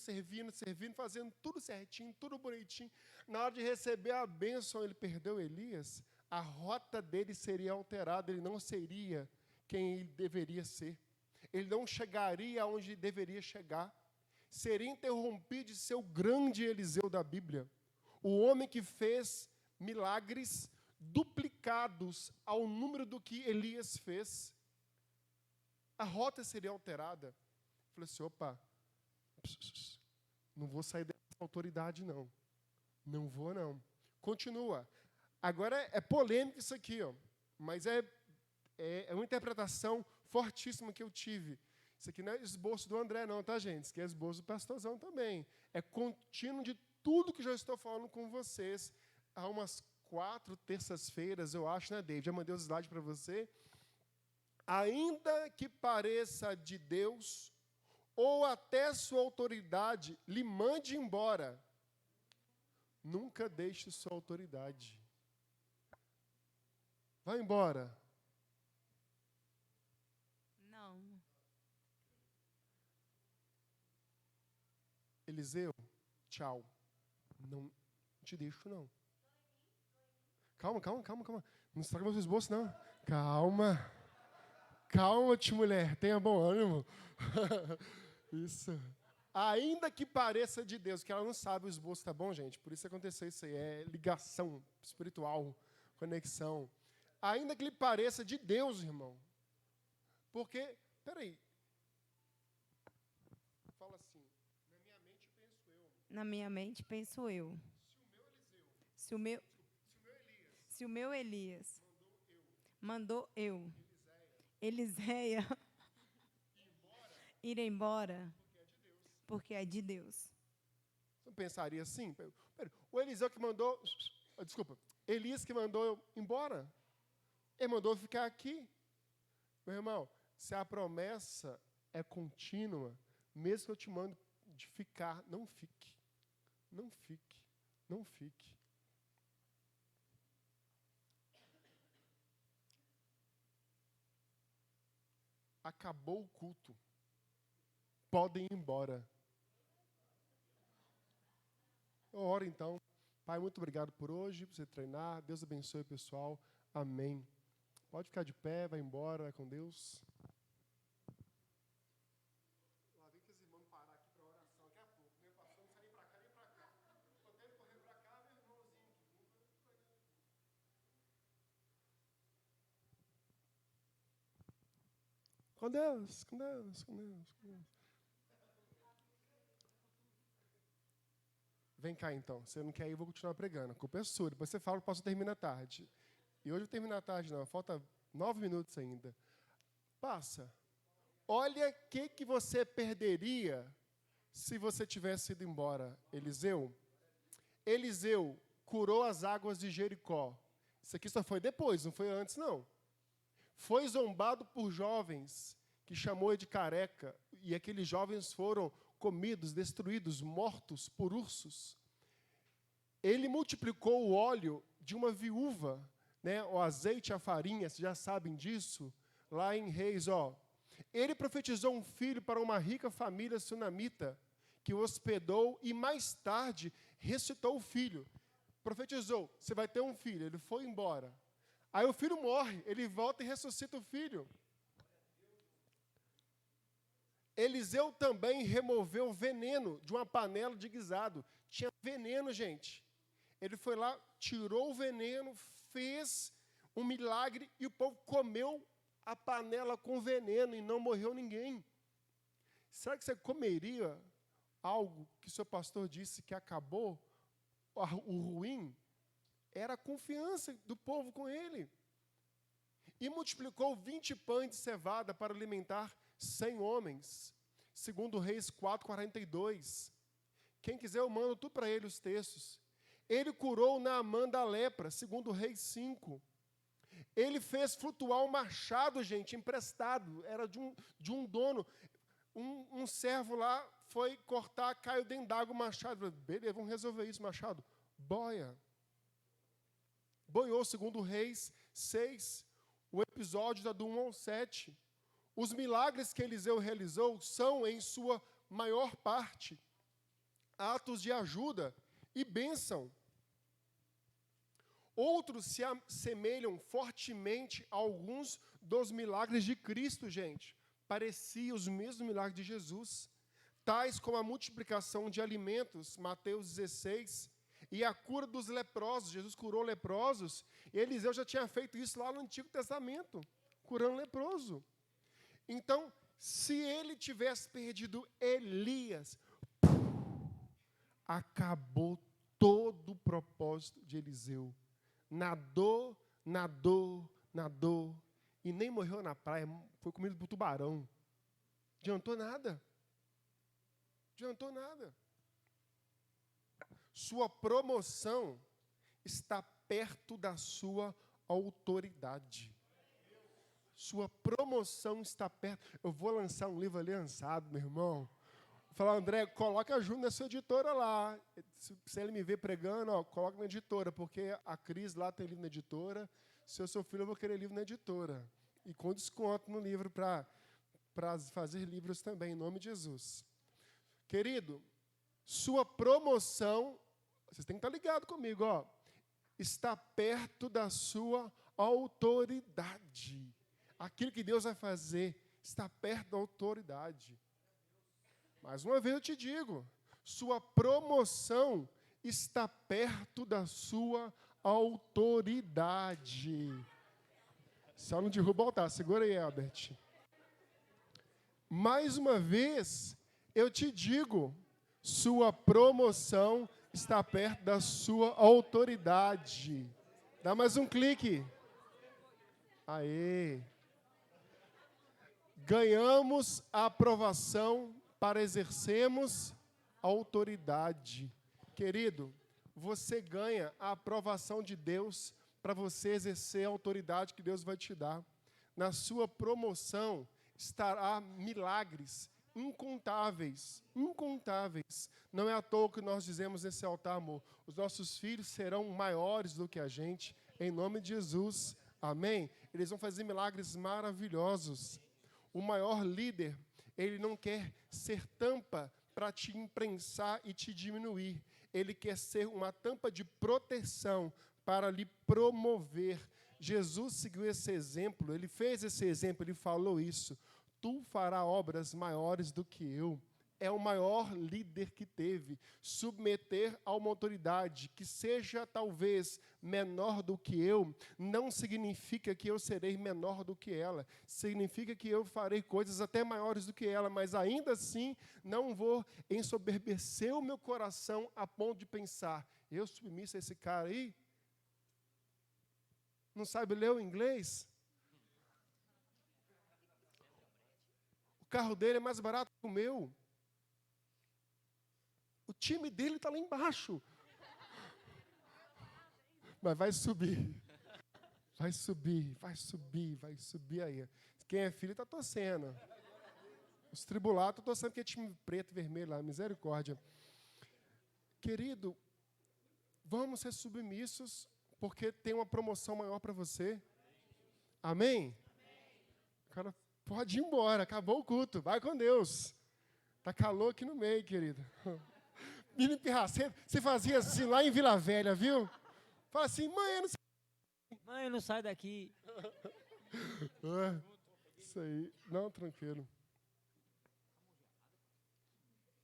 fazendo tudo certinho, tudo bonitinho. Na hora de receber a bênção, ele perdeu Elias. A rota dele seria alterada, ele não seria quem ele deveria ser. Ele não chegaria aonde deveria chegar. Seria interrompido de ser o grande Eliseu da Bíblia. O homem que fez milagres duplicados ao número do que Elias fez. a rota seria alterada. Eu falei assim, opa, não vou sair dessa autoridade, não. Não vou, não. Continua. Agora é polêmico isso aqui, ó, mas é uma interpretação fortíssima que eu tive. Isso aqui não é esboço do André, não, tá, gente? Isso aqui é esboço do pastorzão também. É contínuo de tudo que já estou falando com vocês. Há umas 4 terças-feiras, eu acho, né, David? Já mandei os slides para você. Ainda que pareça de Deus, ou até sua autoridade lhe mande embora, nunca deixe sua autoridade. Vai embora. Não. Eliseu, tchau. Não te deixo, não. Calma. Não estraga meus esboços, não. Calma, mulher. Tenha bom ânimo. Isso. Ainda que pareça de Deus, que ela não sabe o esboço, tá bom, gente? Por isso aconteceu isso aí. É ligação espiritual, conexão. Ainda que lhe pareça de Deus, irmão. Porque, peraí. Fala assim, Na minha mente penso eu. Se o meu Elias mandou eu, Eliséia, ir embora, porque é de Deus. Você não pensaria assim? Peraí, o Eliseu que mandou... Desculpa. Elias que mandou eu embora. Ele mandou eu ficar aqui. Meu irmão, se a promessa é contínua, mesmo que eu te mando de ficar, não fique. Não fique. Não fique. Acabou o culto. Podem ir embora. Ora então. Pai, muito obrigado por hoje, por você treinar. Deus abençoe o pessoal. Amém. Pode ficar de pé, vai embora, vai com Deus. Lá vem que os irmãos parar aqui para oração daqui a pouco. Meu pastor não sai nem para cá nem para cá. Estou tendo que correr para cá, meu irmãozinho aqui. Com Deus, com Deus, com Deus, com Deus. Vem cá então, você não quer ir, eu vou continuar pregando. A culpa é sua, depois você fala que o pastor termina tarde. E hoje eu termino à tarde, não, falta 9 minutos ainda. Passa. Olha o que você perderia se você tivesse ido embora, Eliseu. Eliseu curou as águas de Jericó. Isso aqui só foi depois, não foi antes, não. Foi zombado por jovens, que chamou de careca, e aqueles jovens foram comidos, destruídos, mortos por ursos. Ele multiplicou o óleo de uma viúva, né, o azeite e a farinha, vocês já sabem disso, lá em Reis, ó. Ele profetizou um filho para uma rica família sunamita, que o hospedou e mais tarde ressuscitou o filho. Profetizou, você vai ter um filho, ele foi embora. Aí o filho morre, ele volta e ressuscita o filho. Eliseu também removeu o veneno de uma panela de guisado. Tinha veneno, gente. Ele foi lá, tirou o veneno, fez um milagre e o povo comeu a panela com veneno e não morreu ninguém. Será que você comeria algo que o seu pastor disse que acabou? O ruim era a confiança do povo com ele. E multiplicou 20 pães de cevada para alimentar 100 homens. Segundo Reis 4:42. Quem quiser eu mando tudo para ele os textos. Ele curou Naamã da lepra, segundo Reis 5. Ele fez flutuar um machado, gente, emprestado. Era de um dono. Um servo lá foi cortar, caiu dentro d'água o machado. Beleza, vamos resolver isso, machado. Boia. Boiou, segundo Reis 6. O episódio da do 1 ao 7. Os milagres que Eliseu realizou são, em sua maior parte, atos de ajuda e bênção. Outros se assemelham fortemente a alguns dos milagres de Cristo, gente. Pareciam os mesmos milagres de Jesus, tais como a multiplicação de alimentos, Mateus 16, e a cura dos leprosos. Jesus curou leprosos, e Eliseu já tinha feito isso lá no Antigo Testamento, curando leproso. Então, se ele tivesse perdido Elias, acabou todo o propósito de Eliseu. Nadou, e nem morreu na praia, foi comido por tubarão. Adiantou nada. Sua promoção está perto da sua autoridade. Sua promoção está perto. Eu vou lançar um livro aliançado, meu irmão. Vou falar, André, coloca junto na sua editora lá. Se ele me ver pregando, coloca na editora, porque a Cris lá tem livro na editora. Se eu sou filho, eu vou querer livro na editora. E com desconto no livro para fazer livros também, em nome de Jesus. Querido, sua promoção, vocês têm que estar ligados comigo, está perto da sua autoridade. Aquilo que Deus vai fazer está perto da autoridade. Mais uma vez eu te digo, sua promoção está perto da sua autoridade. Só não derruba o altar, segura aí, Albert. Mais uma vez, eu te digo, sua promoção está perto da sua autoridade. Dá mais um clique. Aê. Ganhamos a aprovação para exercermos a autoridade. Querido, você ganha a aprovação de Deus para você exercer a autoridade que Deus vai te dar. Na sua promoção estará milagres incontáveis. Não é à toa que nós dizemos nesse altar, amor. Os nossos filhos serão maiores do que a gente, em nome de Jesus. Amém? Eles vão fazer milagres maravilhosos. O maior líder, ele não quer ser tampa para te imprensar e te diminuir. Ele quer ser uma tampa de proteção para lhe promover. Jesus seguiu esse exemplo, ele fez esse exemplo, ele falou isso. Tu farás obras maiores do que eu. É o maior líder que teve. Submeter a uma autoridade que seja talvez menor do que eu, não significa que eu serei menor do que ela. Significa que eu farei coisas até maiores do que ela, mas ainda assim não vou ensoberbecer o meu coração a ponto de pensar, eu submisso a esse cara aí? Não sabe ler o inglês? O carro dele é mais barato que o meu. O time dele está lá embaixo. Mas vai subir. Vai subir aí. Quem é filho está torcendo. Os tribulados estão torcendo porque é time preto e vermelho lá. Misericórdia. Querido, vamos ser submissos porque tem uma promoção maior para você. Amém? O cara pode ir embora. Acabou o culto. Vai com Deus. Está calor aqui no meio, querido. Menino pirraceiro, você fazia assim lá em Vila Velha, viu? Fala assim, mãe, eu não sei. Mãe, não sai daqui. Isso aí. Não, tranquilo.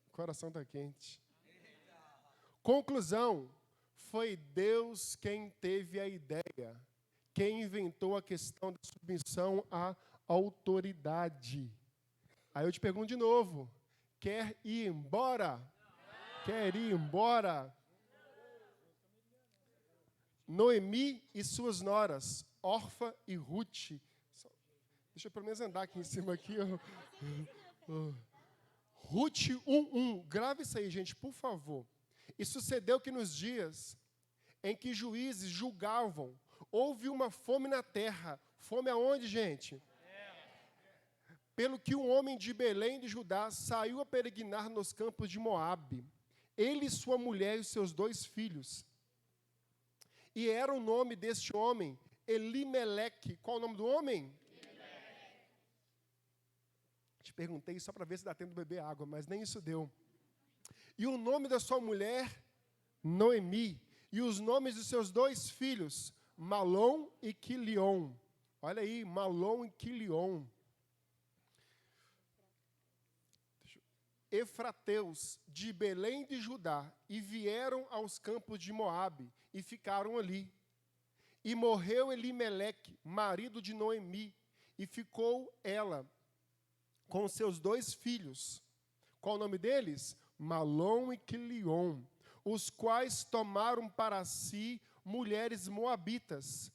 O coração está quente. Conclusão. Foi Deus quem teve a ideia. Quem inventou a questão da submissão à autoridade. Aí eu te pergunto de novo. Quer ir embora? Quer ir embora? Noemi e suas noras, Orfa e Ruth. Deixa eu pelo menos andar aqui em cima. Aqui, Ruth 1:1. Grave isso aí, gente, por favor. E sucedeu que nos dias em que juízes julgavam, houve uma fome na terra. Fome aonde, gente? Pelo que um homem de Belém de Judá saiu a peregrinar nos campos de Moabe. Ele, sua mulher e os seus 2 filhos. E era o nome deste homem, Elimeleque. Qual o nome do homem? Elimeleque. Te perguntei só para ver se dá tempo de beber água, mas nem isso deu. E o nome da sua mulher, Noemi. E os nomes dos seus 2 filhos, Malom e Quilion. Olha aí, Malom e Quilion. Efrateus de Belém de Judá, e vieram aos campos de Moabe, e ficaram ali. E morreu Elimeleque, marido de Noemi, e ficou ela com seus 2 filhos. Qual o nome deles? Malom e Quilion, os quais tomaram para si mulheres moabitas.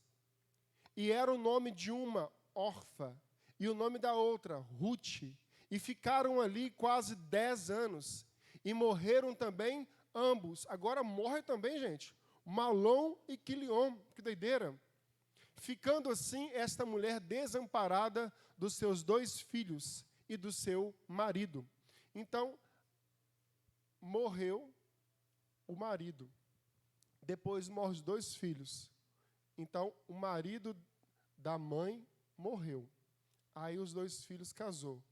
E era o nome de uma Orfa, e o nome da outra Ruth. E ficaram ali quase 10 anos. E morreram também ambos. Agora morre também, gente, Malom e Quilion. Que doideira. Ficando assim esta mulher desamparada dos seus 2 filhos e do seu marido. Então, morreu o marido. Depois morrem os 2 filhos. Então, o marido da mãe morreu. Aí os 2 filhos casou.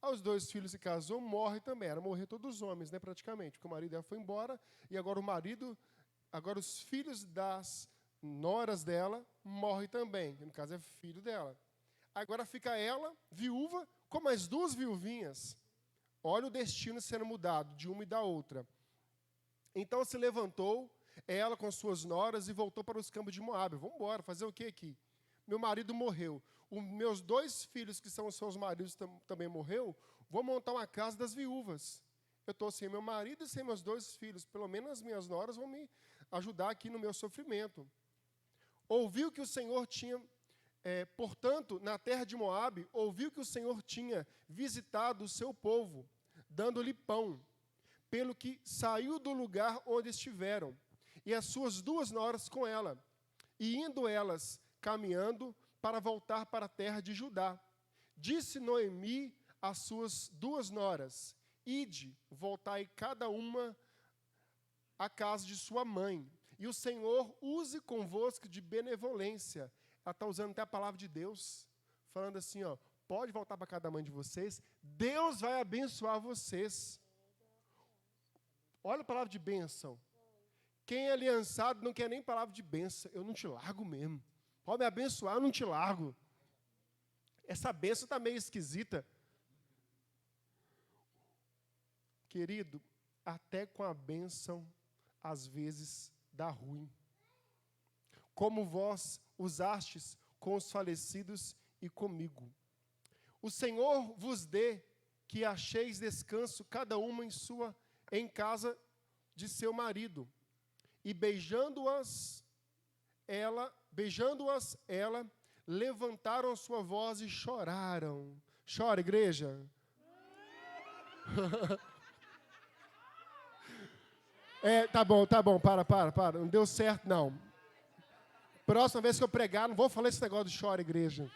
Os 2 filhos se casou, morre também. Era morrer todos os homens, né, praticamente, porque o marido dela foi embora, e agora agora os filhos das noras dela morrem também, que no caso é filho dela. Agora fica ela, viúva, com mais 2 viuvinhas. Olha o destino sendo mudado de uma e da outra. Então se levantou ela com suas noras e voltou para os campos de Moabe. Vamos embora, fazer o que aqui? Meu marido morreu. Os meus 2 filhos, que são os seus maridos, também morreu. Vou montar uma casa das viúvas. Eu estou sem meu marido e sem meus 2 filhos. Pelo menos as minhas noras vão me ajudar aqui no meu sofrimento. Ouviu que o Senhor tinha, portanto, na terra de Moabe, ouviu que o Senhor tinha visitado o seu povo, dando-lhe pão, pelo que saiu do lugar onde estiveram, e as suas 2 noras com ela, e indo elas caminhando para voltar para a terra de Judá. Disse Noemi às suas 2 noras: ide, voltai cada uma à casa de sua mãe, e o Senhor use convosco de benevolência. Ela está usando até a palavra de Deus, falando assim, ó, pode voltar para cada mãe de vocês, Deus vai abençoar vocês. Olha a palavra de bênção. Quem é aliançado não quer nem palavra de bênção. Eu não te largo mesmo. Pode me abençoar, eu não te largo. Essa bênção está meio esquisita. Querido, até com a bênção, às vezes, dá ruim. Como vós usastes com os falecidos e comigo. O Senhor vos dê que acheis descanso, cada uma em casa de seu marido. E beijando-as, levantaram a sua voz e choraram. Chora, igreja. Tá bom, para. Não deu certo, não. Próxima vez que eu pregar, não vou falar esse negócio de chora, igreja.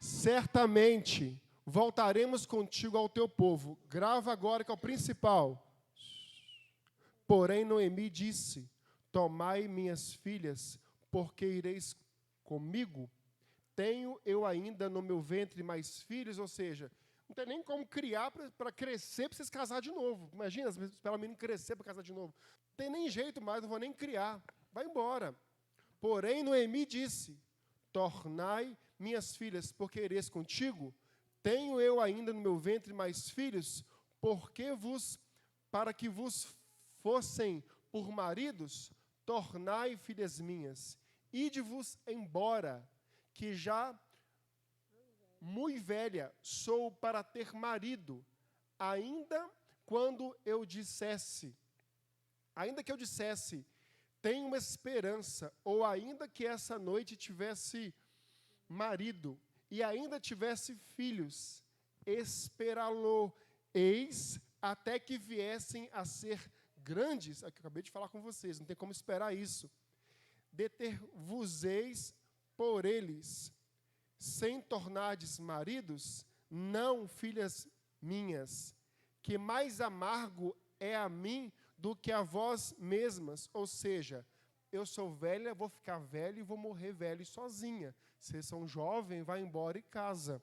Certamente voltaremos contigo ao teu povo. Grava agora, que é o principal. Porém, Noemi disse: tomai minhas filhas, porque ireis comigo. Tenho eu ainda no meu ventre mais filhos, ou seja, não tem nem como criar para crescer, para vocês casar de novo. Imagina, esperar o menino crescer para casar de novo. Não tem nem jeito mais, não vou nem criar. Vai embora. Porém, Noemi disse: tornai minhas filhas, porque ireis contigo. Tenho eu ainda no meu ventre mais filhos, para que vos fossem por maridos, tornai filhas minhas. Ide-vos embora, que já muito velha sou para ter marido, ainda que eu dissesse, tenho uma esperança, ou ainda que essa noite tivesse marido, e ainda tivesse filhos, esperá-lo-eis até que viessem a ser grandes. Aqui eu acabei de falar com vocês, não tem como esperar isso. Deter-vos-eis por eles, sem tornardes maridos, não, filhas minhas, que mais amargo é a mim do que a vós mesmas. Ou seja, eu sou velha, vou ficar velha e vou morrer velha e sozinha. Vocês são jovens, vai embora e casa.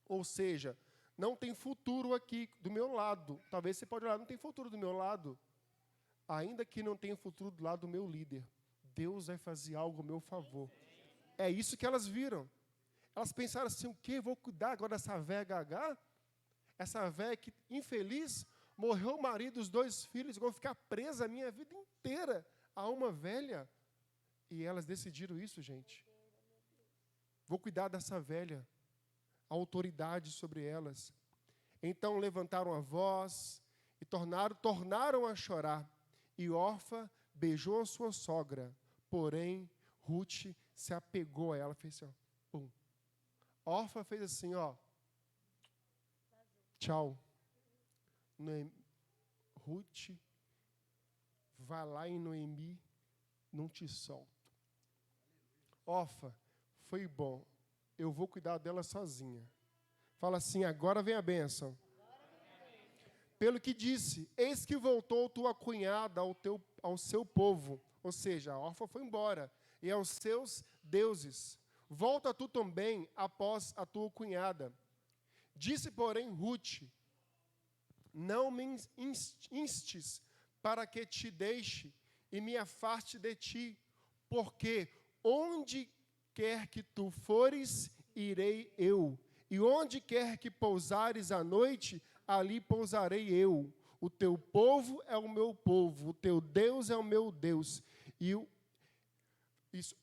Ou seja, não tem futuro aqui do meu lado. Talvez você pode olhar, não tem futuro do meu lado. Ainda que não tenha futuro do lado do meu líder, Deus vai fazer algo a meu favor. É isso que elas viram. Elas pensaram assim, o quê? Vou cuidar agora dessa velha gagá? Essa velha que, infeliz, morreu o marido, os 2 filhos, vou ficar presa a minha vida inteira a uma velha. E elas decidiram isso, gente. Vou cuidar dessa velha. autoridade sobre elas. Então levantaram a voz e tornaram a chorar. E Orfa beijou a sua sogra, porém Ruth se apegou a ela, fez assim, ó, pum. Orfa fez assim, ó, tchau. Ruth, vai lá em Noemi, não te solto. Orfa, foi bom, eu vou cuidar dela sozinha. Fala assim, agora vem a bênção. Pelo que disse, eis que voltou tua cunhada ao seu povo. Ou seja, a Orfa foi embora. E aos seus deuses. Volta tu também após a tua cunhada. Disse, porém, Ruth, não me instes para que te deixe e me afaste de ti, porque onde quer que tu fores, irei eu. E onde quer que pousares à noite, ali pousarei eu. O teu povo é o meu povo, o teu Deus é o meu Deus.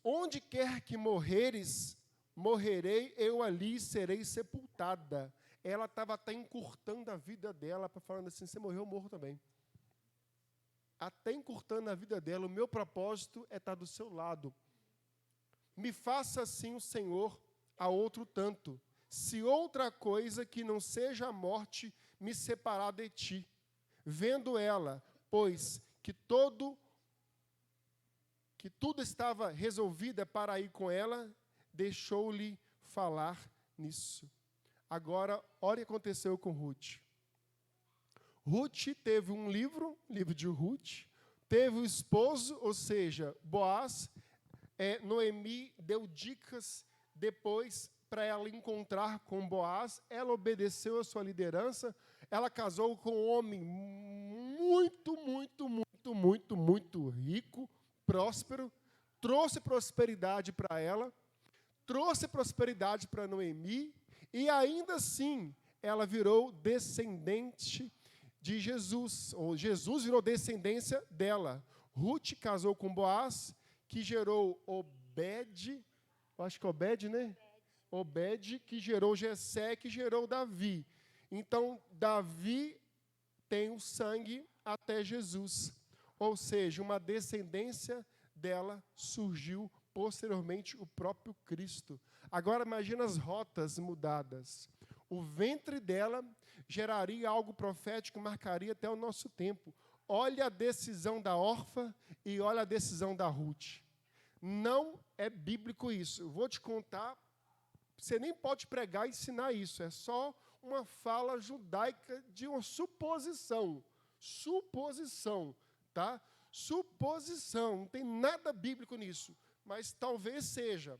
Onde quer que morreres, morrerei eu ali, serei sepultada. Ela estava até encurtando a vida dela, falando assim, você morreu, eu morro também. Até encurtando a vida dela, o meu propósito é estar do seu lado. Me faça assim o Senhor a outro tanto, se outra coisa que não seja a morte me separar de ti. Vendo ela, pois, que tudo estava resolvido para ir com ela, deixou-lhe falar nisso. Agora, olha o que aconteceu com Ruth. Ruth teve um livro de Ruth, teve o esposo, ou seja, Boaz. Noemi deu dicas depois para ela encontrar com Boaz. Ela obedeceu a sua liderança. Ela casou com um homem muito rico, próspero. Trouxe prosperidade para ela. Trouxe prosperidade para Noemi. E ainda assim, ela virou descendente de Jesus. Ou Jesus virou descendência dela. Ruth casou com Boaz, que gerou Obed, acho que Obed, né? Obed, que gerou Jessé, que gerou Davi. Então, Davi tem o sangue até Jesus. Ou seja, uma descendência dela surgiu posteriormente o próprio Cristo. Agora, imagina as rotas mudadas. O ventre dela geraria algo profético, marcaria até o nosso tempo. Olha a decisão da Orfa e olha a decisão da Ruth. Não é bíblico isso. Eu vou te contar, você nem pode pregar e ensinar isso. É só uma fala judaica de uma suposição. Suposição, tá? Suposição, não tem nada bíblico nisso. Mas talvez seja.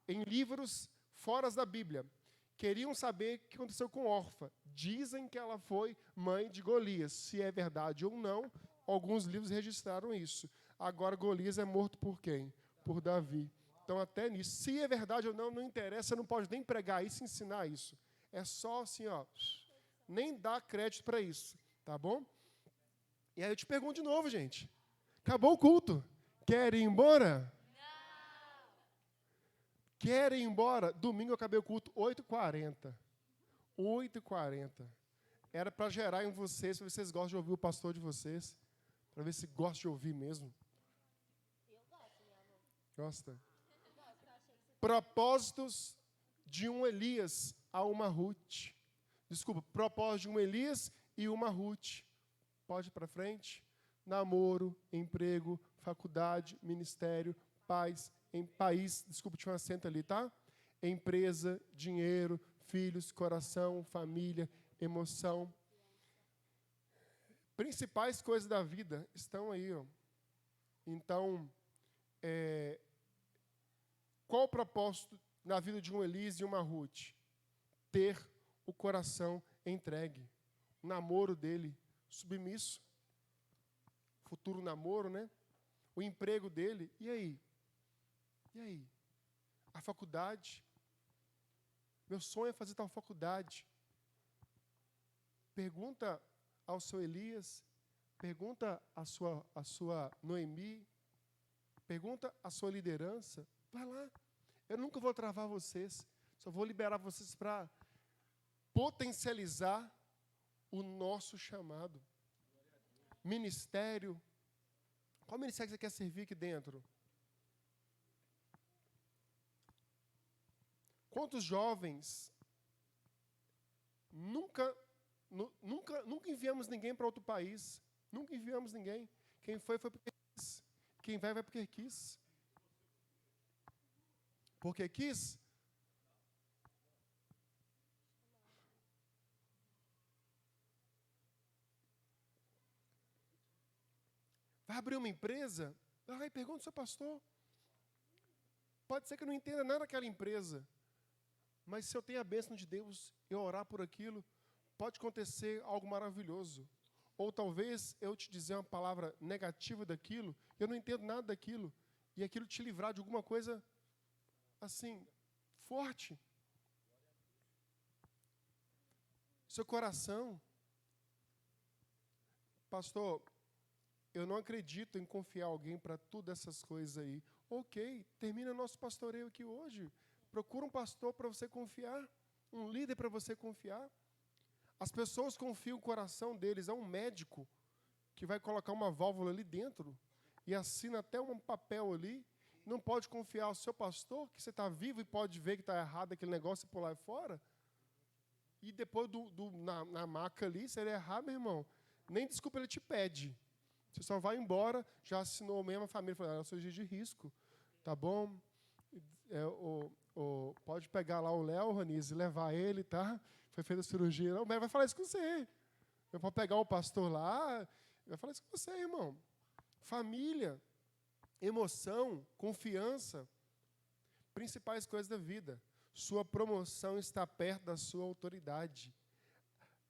Em livros fora da Bíblia, queriam saber o que aconteceu com Orfa. Dizem que ela foi mãe de Golias. Se é verdade ou não, alguns livros registraram isso. Agora, Golias é morto por quem? Por Davi. Então, até nisso, se é verdade ou não, não interessa, não pode nem pregar isso, ensinar isso. É só assim, ó, nem dá crédito para isso, tá bom? E aí eu te pergunto de novo, gente. Acabou o culto. Querem ir embora? Não. Querem ir embora? Domingo eu acabei o culto 8h40. 8h40. Era para gerar em vocês, se vocês gostam de ouvir o pastor de vocês, para ver se gostam de ouvir mesmo. Eu gosto, meu amor. Gosta? Propósitos de um Elias a uma Ruth. Desculpa, propósito de um Elias e uma Ruth. Pode ir para frente? Namoro, emprego, faculdade, ministério, paz, desculpa, tinha um acento ali, tá? Empresa, dinheiro, filhos, coração, família, emoção. Principais coisas da vida estão aí, ó. Então, qual o propósito na vida de um Elias e uma Ruth? Ter o coração entregue. O namoro dele submisso. Futuro namoro, né? O emprego dele, e aí? E aí? A faculdade? Meu sonho é fazer tal faculdade. Pergunta ao seu Elias, pergunta à sua Noemi, pergunta à sua liderança. Vai lá. Eu nunca vou travar vocês. Só vou liberar vocês para potencializar o nosso chamado. Ministério. Qual ministério que você quer servir aqui dentro? Quantos jovens nunca enviamos ninguém para outro país? Nunca enviamos ninguém. Quem foi porque quis. Quem vai porque quis. Porque quis? Vai abrir uma empresa? Ai, pergunta ao seu pastor. Pode ser que eu não entenda nada daquela empresa. Mas se eu tenho a bênção de Deus, eu orar por aquilo, pode acontecer algo maravilhoso. Ou talvez eu te dizer uma palavra negativa daquilo, eu não entendo nada daquilo, e aquilo te livrar de alguma coisa, assim, forte. Seu coração. Pastor, eu não acredito em confiar alguém para todas essas coisas aí. Ok, termina nosso pastoreio aqui hoje. Procura um pastor para você confiar, um líder para você confiar. As pessoas confiam o coração deles a um médico que vai colocar uma válvula ali dentro e assina até um papel ali. Não pode confiar ao seu pastor, que você está vivo e pode ver que está errado aquele negócio e pular fora. E depois na maca ali, se ele errar, meu irmão, nem desculpa ele te pede. Você só vai embora, já assinou mesmo a família, falou, é o seu dia de risco, tá bom? Pode pegar lá o Léo, Ranise, levar ele, tá? Foi feita a cirurgia. Não, mas vai falar isso com você. Eu vou pegar o pastor lá, vai falar isso com você, irmão. Família, emoção, confiança, principais coisas da vida. Sua promoção está perto da sua autoridade.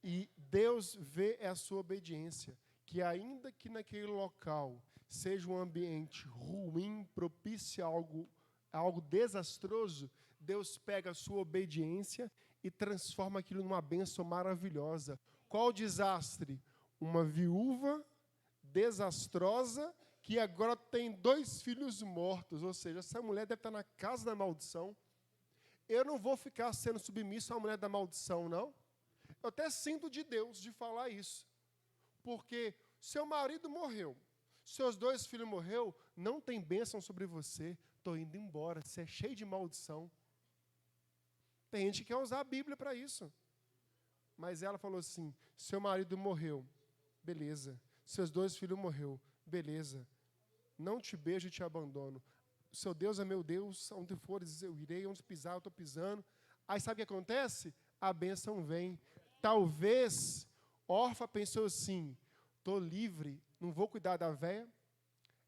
E Deus vê a sua obediência. Que ainda que naquele local seja um ambiente ruim, propício a algo desastroso, Deus pega a sua obediência e transforma aquilo numa bênção maravilhosa. Qual o desastre? Uma viúva desastrosa que agora tem 2 filhos mortos, ou seja, essa mulher deve estar na casa da maldição. Eu não vou ficar sendo submisso à mulher da maldição, não. Eu até sinto de Deus de falar isso. Porque seu marido morreu, seus 2 filhos morreram, não tem bênção sobre você, estou indo embora, você é cheio de maldição. Tem gente que quer usar a Bíblia para isso. Mas ela falou assim, seu marido morreu, beleza. Seus 2 filhos morreram, beleza. Não te beijo e te abandono. Seu Deus é meu Deus, onde fores eu irei, onde pisar eu estou pisando. Aí sabe o que acontece? A bênção vem. Talvez Orfa pensou assim, estou livre, não vou cuidar da véia.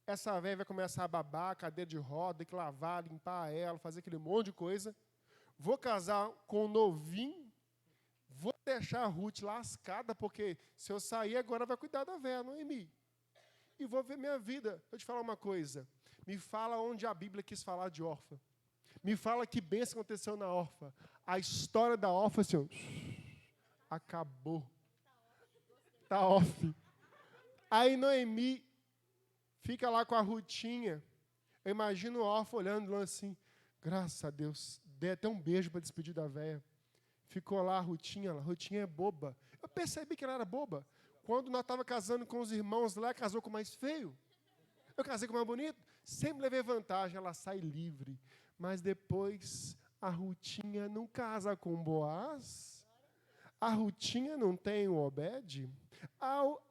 Essa véia vai começar a babar, cadeira de roda, tem que lavar, limpar ela, fazer aquele monte de coisa. Vou casar com um novinho, vou deixar a Ruth lascada, porque se eu sair agora vai cuidar da véia, Noemi. E vou ver minha vida. Deixa eu te falar uma coisa. Me fala onde a Bíblia quis falar de Orfa. Me fala que bênção aconteceu na Orfa. A história da Orfa, assim, acabou. Tá off. Aí Noemi fica lá com a Rutinha. Eu imagino o Orfa olhando lá assim, graças a Deus, dei até um beijo para despedir da véia. Ficou lá a Rutinha é boba. Eu percebi que ela era boba. Quando nós estávamos casando com os irmãos lá, casou com o mais feio. Eu casei com o mais bonito. Sempre levei vantagem, ela sai livre. Mas depois, a Rutinha não casa com Boaz. A Rutinha não tem o Obed.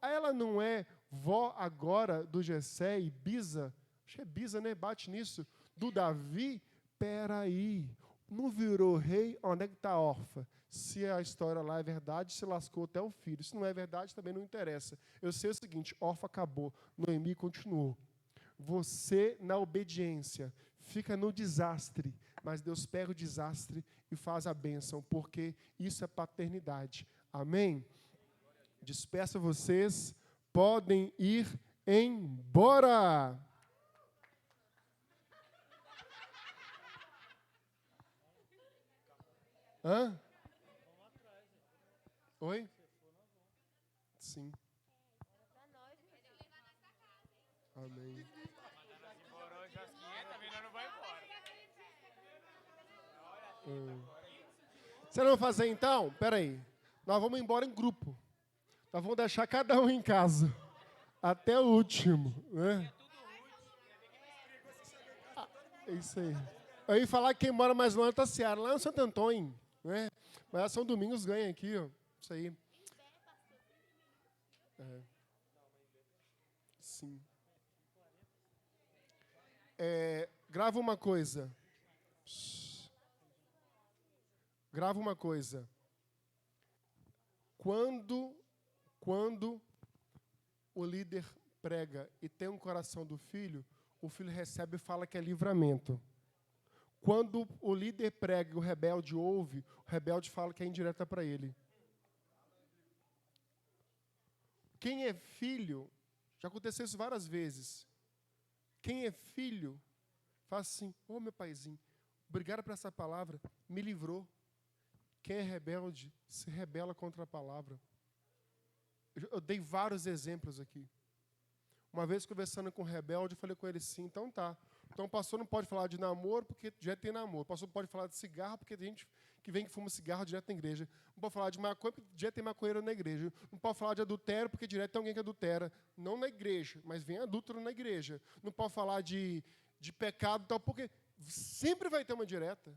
Ela não é vó agora do Jessé e bisa. Acho que é bisa, né? Bate nisso. Do Davi. Peraí. Não virou rei? Onde é que está a Orfa? Se a história lá é verdade, se lascou até o filho. Se não é verdade, também não interessa. Eu sei o seguinte, Orfa acabou, Noemi continuou. Você, na obediência, fica no desastre, mas Deus pega o desastre e faz a bênção, porque isso é paternidade. Amém? Despeço vocês, podem ir embora. Hã? Oi? Sim. Amém. Morou já as 500, a menina não vai embora. Você não vai fazer então? Espera aí. Nós vamos embora em grupo. Nós vamos deixar cada um em casa. Até o último. Né? É isso aí. Eu ia falar que quem mora mais longe está Seara, lá no Santo Antônio. Né? Mas a São Domingos ganha aqui. Ó. Isso aí. É. Sim. Grava uma coisa. Grava uma coisa. Quando o líder prega e tem um coração do filho, o filho recebe e fala que é livramento. Quando o líder prega e o rebelde ouve, o rebelde fala que é indireta para ele. Quem é filho, já aconteceu isso várias vezes. Quem é filho, fala assim, ô meu paizinho, obrigado por essa palavra, me livrou. Quem é rebelde, se rebela contra a palavra. Eu dei vários exemplos aqui. Uma vez, conversando com um rebelde, eu falei com ele assim, então tá. Então o pastor não pode falar de namoro, porque já tem namoro. O pastor não pode falar de cigarro, porque tem gente que vem que fuma cigarro direto na igreja. Não pode falar de maconha, porque direto tem maconheiro na igreja. Não pode falar de adultério, porque direto tem alguém que adultera. Não na igreja, mas vem adúltero na igreja. Não pode falar de pecado, tal, porque sempre vai ter uma direta,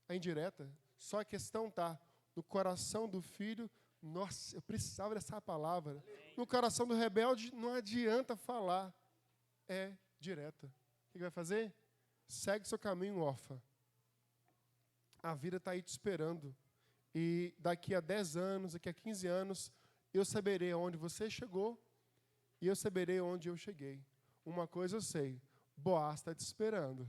a indireta. Só a questão está no coração do filho. Nossa, eu precisava dessa palavra. No coração do rebelde, não adianta falar. É direta. O que vai fazer? Segue seu caminho, órfã. A vida está aí te esperando. E daqui a 10 anos, daqui a 15 anos, eu saberei onde você chegou e eu saberei onde eu cheguei. Uma coisa eu sei, Boaz está te esperando.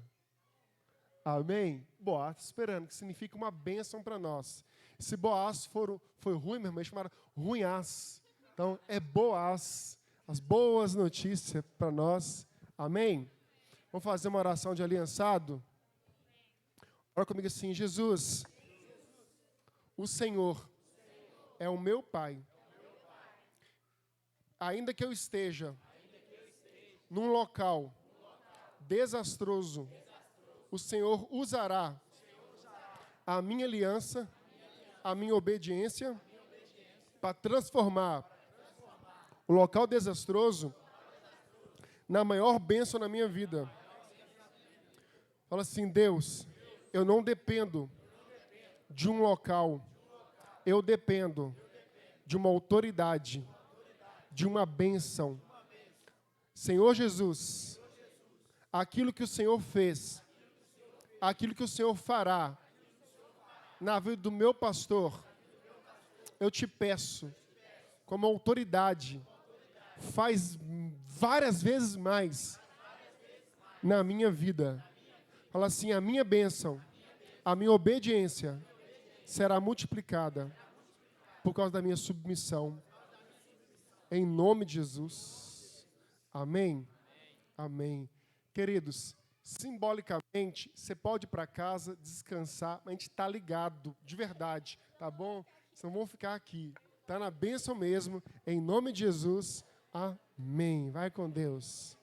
Amém? Boaz está esperando, que significa uma bênção para nós. Se Boaz foi ruim, meu irmão, chamaram ruinhas. Então, é Boaz. As boas notícias para nós. Amém? Vamos fazer uma oração de aliançado? Ora comigo assim, Jesus, o Senhor é o meu Pai. Ainda que eu esteja num local desastroso, o Senhor usará a minha aliança, a minha obediência, para transformar o local desastroso na maior bênção na minha vida. Fala assim, Deus, eu não dependo de um local, eu dependo de uma autoridade, de uma bênção. Senhor Jesus, aquilo que o Senhor fez, aquilo que o Senhor fará na vida do meu pastor, eu te peço, como autoridade, faz várias vezes mais na minha vida. Fala assim, a minha bênção, a minha obediência será multiplicada por causa da minha submissão. Em nome de Jesus. Amém? Amém. Queridos, simbolicamente, você pode ir para casa, descansar, mas a gente está ligado, de verdade, tá bom? Vocês não vão ficar aqui. Está na bênção mesmo, em nome de Jesus. Amém. Vai com Deus.